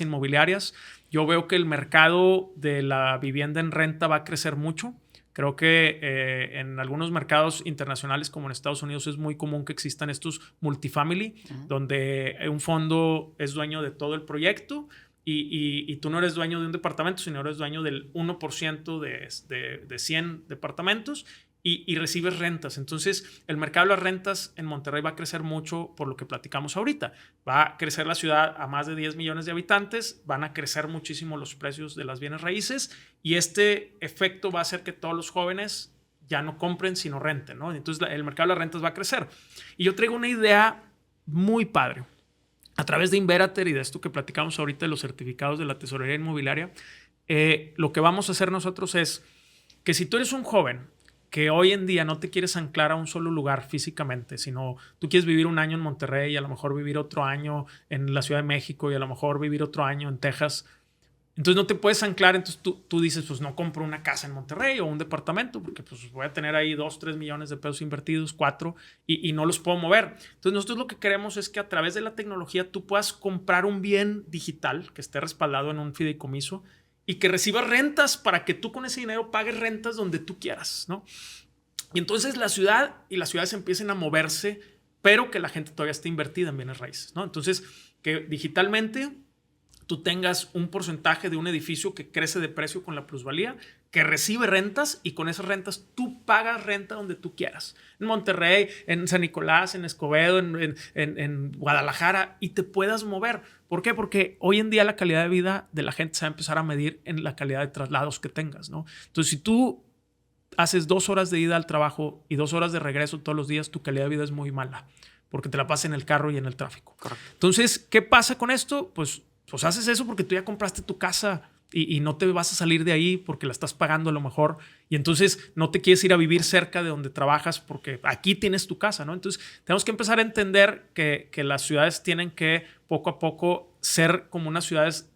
inmobiliarias. Yo veo que el mercado de la vivienda en renta va a crecer mucho. Creo que en algunos mercados internacionales como en Estados Unidos es muy común que existan estos multifamily, donde un fondo es dueño de todo el proyecto y tú no eres dueño de un departamento, sino eres dueño del 1% de 100 departamentos y recibes rentas. Entonces, el mercado de las rentas en Monterrey va a crecer mucho por lo que platicamos ahorita. Va a crecer la ciudad a más de 10 millones de habitantes, van a crecer muchísimo los precios de las bienes raíces y este efecto va a hacer que todos los jóvenes ya no compren, sino renten, ¿no? Entonces, el mercado de las rentas va a crecer. Y yo traigo una idea muy padre. A través de Inveраter y de esto que platicamos ahorita de los certificados de la tesorería inmobiliaria, lo que vamos a hacer nosotros es que si tú eres un joven que hoy en día no te quieres anclar a un solo lugar físicamente, sino tú quieres vivir un año en Monterrey y a lo mejor vivir otro año en la Ciudad de México y a lo mejor vivir otro año en Texas, entonces no te puedes anclar, entonces tú dices, pues no compro una casa en Monterrey o un departamento porque pues voy a tener ahí 2, 3 millones de pesos invertidos, 4 y no los puedo mover. Entonces nosotros lo que queremos es que a través de la tecnología tú puedas comprar un bien digital que esté respaldado en un fideicomiso y que recibas rentas para que tú con ese dinero pagues rentas donde tú quieras, ¿no? Y entonces la ciudad y las ciudades empiecen a moverse, pero que la gente todavía esté invertida en bienes raíces, ¿no? Entonces, que digitalmente tú tengas un porcentaje de un edificio que crece de precio con la plusvalía, que recibe rentas y con esas rentas tú pagas renta donde tú quieras. En Monterrey, en San Nicolás, en Escobedo, en Guadalajara y te puedas mover. ¿Por qué? Porque hoy en día la calidad de vida de la gente se va a empezar a medir en la calidad de traslados que tengas, ¿no? Entonces, si tú haces 2 horas de ida al trabajo y 2 horas de regreso todos los días, tu calidad de vida es muy mala porque te la pasas en el carro y en el tráfico. Correcto. Entonces, ¿qué pasa con esto? Pues haces eso porque tú ya compraste tu casa y no te vas a salir de ahí porque la estás pagando a lo mejor y entonces no te quieres ir a vivir cerca de donde trabajas porque aquí tienes tu casa, ¿no? Entonces tenemos que empezar a entender que las ciudades tienen que poco a poco ser como unas ciudades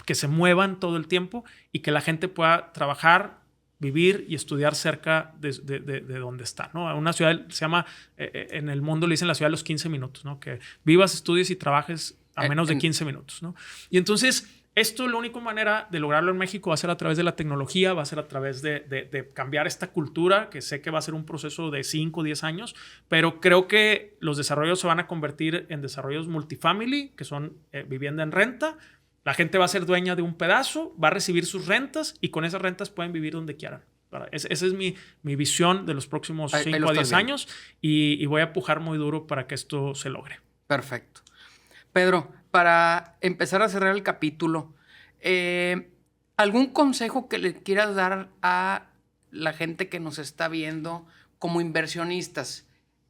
que se muevan todo el tiempo y que la gente pueda trabajar, vivir y estudiar cerca de donde está, ¿no? Una ciudad se llama, en el mundo le dicen la ciudad de los 15 minutos, ¿no? Que vivas, estudies y trabajes a menos de 15 minutos, ¿no? Y entonces, esto, la única manera de lograrlo en México va a ser a través de la tecnología, va a ser a través de cambiar esta cultura, que sé que va a ser un proceso de 5 o 10 años, pero creo que los desarrollos se van a convertir en desarrollos multifamily, que son vivienda en renta. La gente va a ser dueña de un pedazo, va a recibir sus rentas y con esas rentas pueden vivir donde quieran. Esa es mi visión de los próximos
Ahí
5
lo
a 10
estás viendo.
años y voy a pujar muy duro para que esto se logre.
Perfecto. Pedro, para empezar a cerrar el capítulo, ¿algún consejo que le quieras dar a la gente que nos está viendo como inversionistas?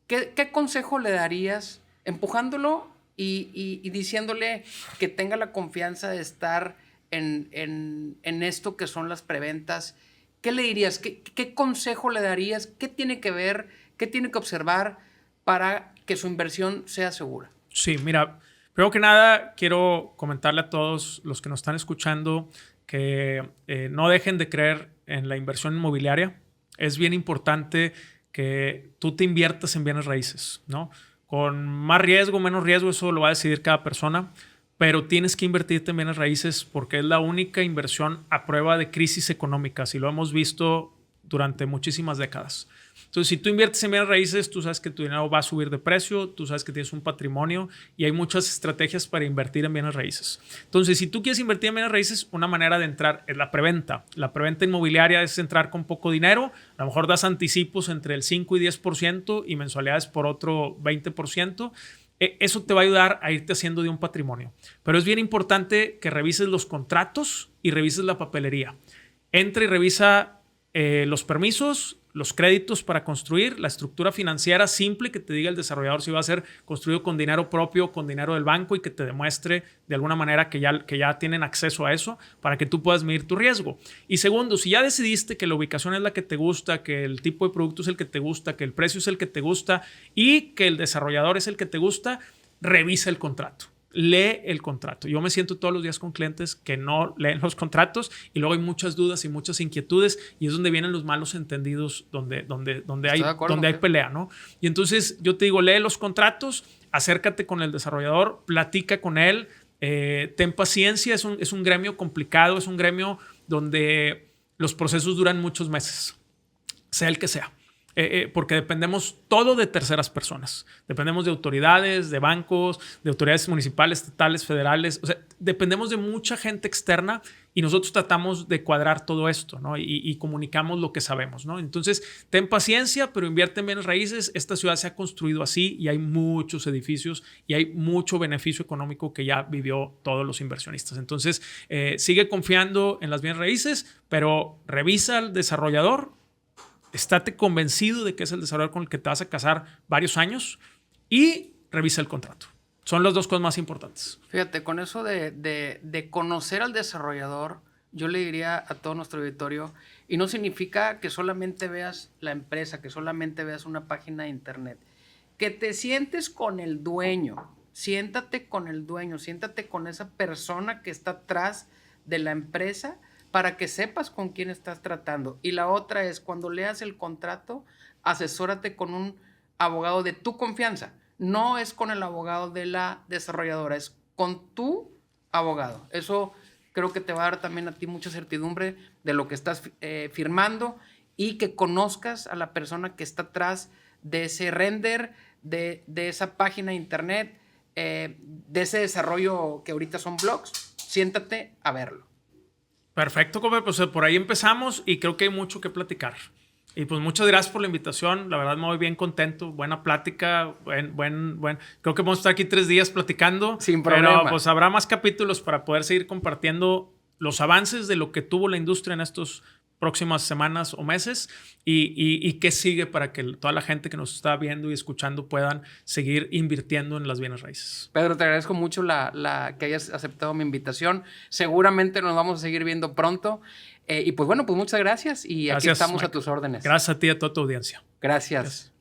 ¿Qué consejo le darías empujándolo y diciéndole que tenga la confianza de estar en esto que son las preventas? ¿Qué le dirías? ¿Qué consejo le darías? ¿Qué tiene que ver? ¿Qué tiene que observar para que su inversión sea segura?
Sí, mira, primero que nada quiero comentarle a todos los que nos están escuchando que no dejen de creer en la inversión inmobiliaria. Es bien importante que tú te inviertas en bienes raíces, ¿no? Con más riesgo, menos riesgo, eso lo va a decidir cada persona, pero tienes que invertirte en bienes raíces porque es la única inversión a prueba de crisis económicas y lo hemos visto durante muchísimas décadas. Entonces, si tú inviertes en bienes raíces, tú sabes que tu dinero va a subir de precio, tú sabes que tienes un patrimonio y hay muchas estrategias para invertir en bienes raíces. Entonces, si tú quieres invertir en bienes raíces, una manera de entrar es la preventa. La preventa inmobiliaria es entrar con poco dinero, a lo mejor das anticipos entre el 5 y 10% y mensualidades por otro 20%. Eso te va a ayudar a irte haciendo de un patrimonio. Pero es bien importante que revises los contratos y revises la papelería. Entra y revisa los permisos, los créditos para construir, la estructura financiera simple que te diga el desarrollador si va a ser construido con dinero propio, con dinero del banco y que te demuestre de alguna manera que ya tienen acceso a eso para que tú puedas medir tu riesgo. Y segundo, si ya decidiste que la ubicación es la que te gusta, que el tipo de producto es el que te gusta, que el precio es el que te gusta y que el desarrollador es el que te gusta, revisa el contrato. Lee el contrato. Yo me siento todos los días con clientes que no leen los contratos y luego hay muchas dudas y muchas inquietudes y es donde vienen los malos entendidos, donde hay pelea, ¿no? Y entonces yo te digo, lee los contratos, acércate con el desarrollador, platica con él, ten paciencia, es un gremio complicado, es un gremio donde los procesos duran muchos meses, sea el que sea. Porque dependemos todo de terceras personas. Dependemos de autoridades, de bancos, de autoridades municipales, estatales, federales. O sea, dependemos de mucha gente externa y nosotros tratamos de cuadrar todo esto, ¿no? Y comunicamos lo que sabemos, ¿no? Entonces, ten paciencia, pero invierte en bienes raíces. Esta ciudad se ha construido así y hay muchos edificios y hay mucho beneficio económico que ya vivió todos los inversionistas. Entonces, sigue confiando en las bienes raíces, pero revisa al desarrollador. Estate convencido de que es el desarrollador con el que te vas a casar varios años y revisa el contrato. Son las dos cosas más importantes.
Fíjate, con eso de conocer al desarrollador, yo le diría a todo nuestro auditorio, y no significa que solamente veas la empresa, que solamente veas una página de internet, que te sientes con el dueño, siéntate con esa persona que está atrás de la empresa, para que sepas con quién estás tratando. Y la otra es, cuando leas el contrato, asesórate con un abogado de tu confianza. No es con el abogado de la desarrolladora, es con tu abogado. Eso creo que te va a dar también a ti mucha certidumbre de lo que estás firmando y que conozcas a la persona que está atrás de ese render, de esa página de internet, de ese desarrollo que ahorita son blogs. Siéntate a verlo.
Perfecto, Cobe. Pues por ahí empezamos y creo que hay mucho que platicar. Y pues muchas gracias por la invitación. La verdad me voy bien contento. Buena plática. Creo que vamos a estar aquí 3 días platicando.
Sin problema.
Pero pues habrá más capítulos para poder seguir compartiendo los avances de lo que tuvo la industria en estos próximas semanas o meses y qué sigue para que toda la gente que nos está viendo y escuchando puedan seguir invirtiendo en las bienes raíces.
Pedro, te agradezco mucho que hayas aceptado mi invitación. Seguramente nos vamos a seguir viendo pronto. Y pues bueno, pues muchas gracias y aquí estamos, Mike, a tus órdenes.
Gracias a ti y a toda tu audiencia.
Gracias.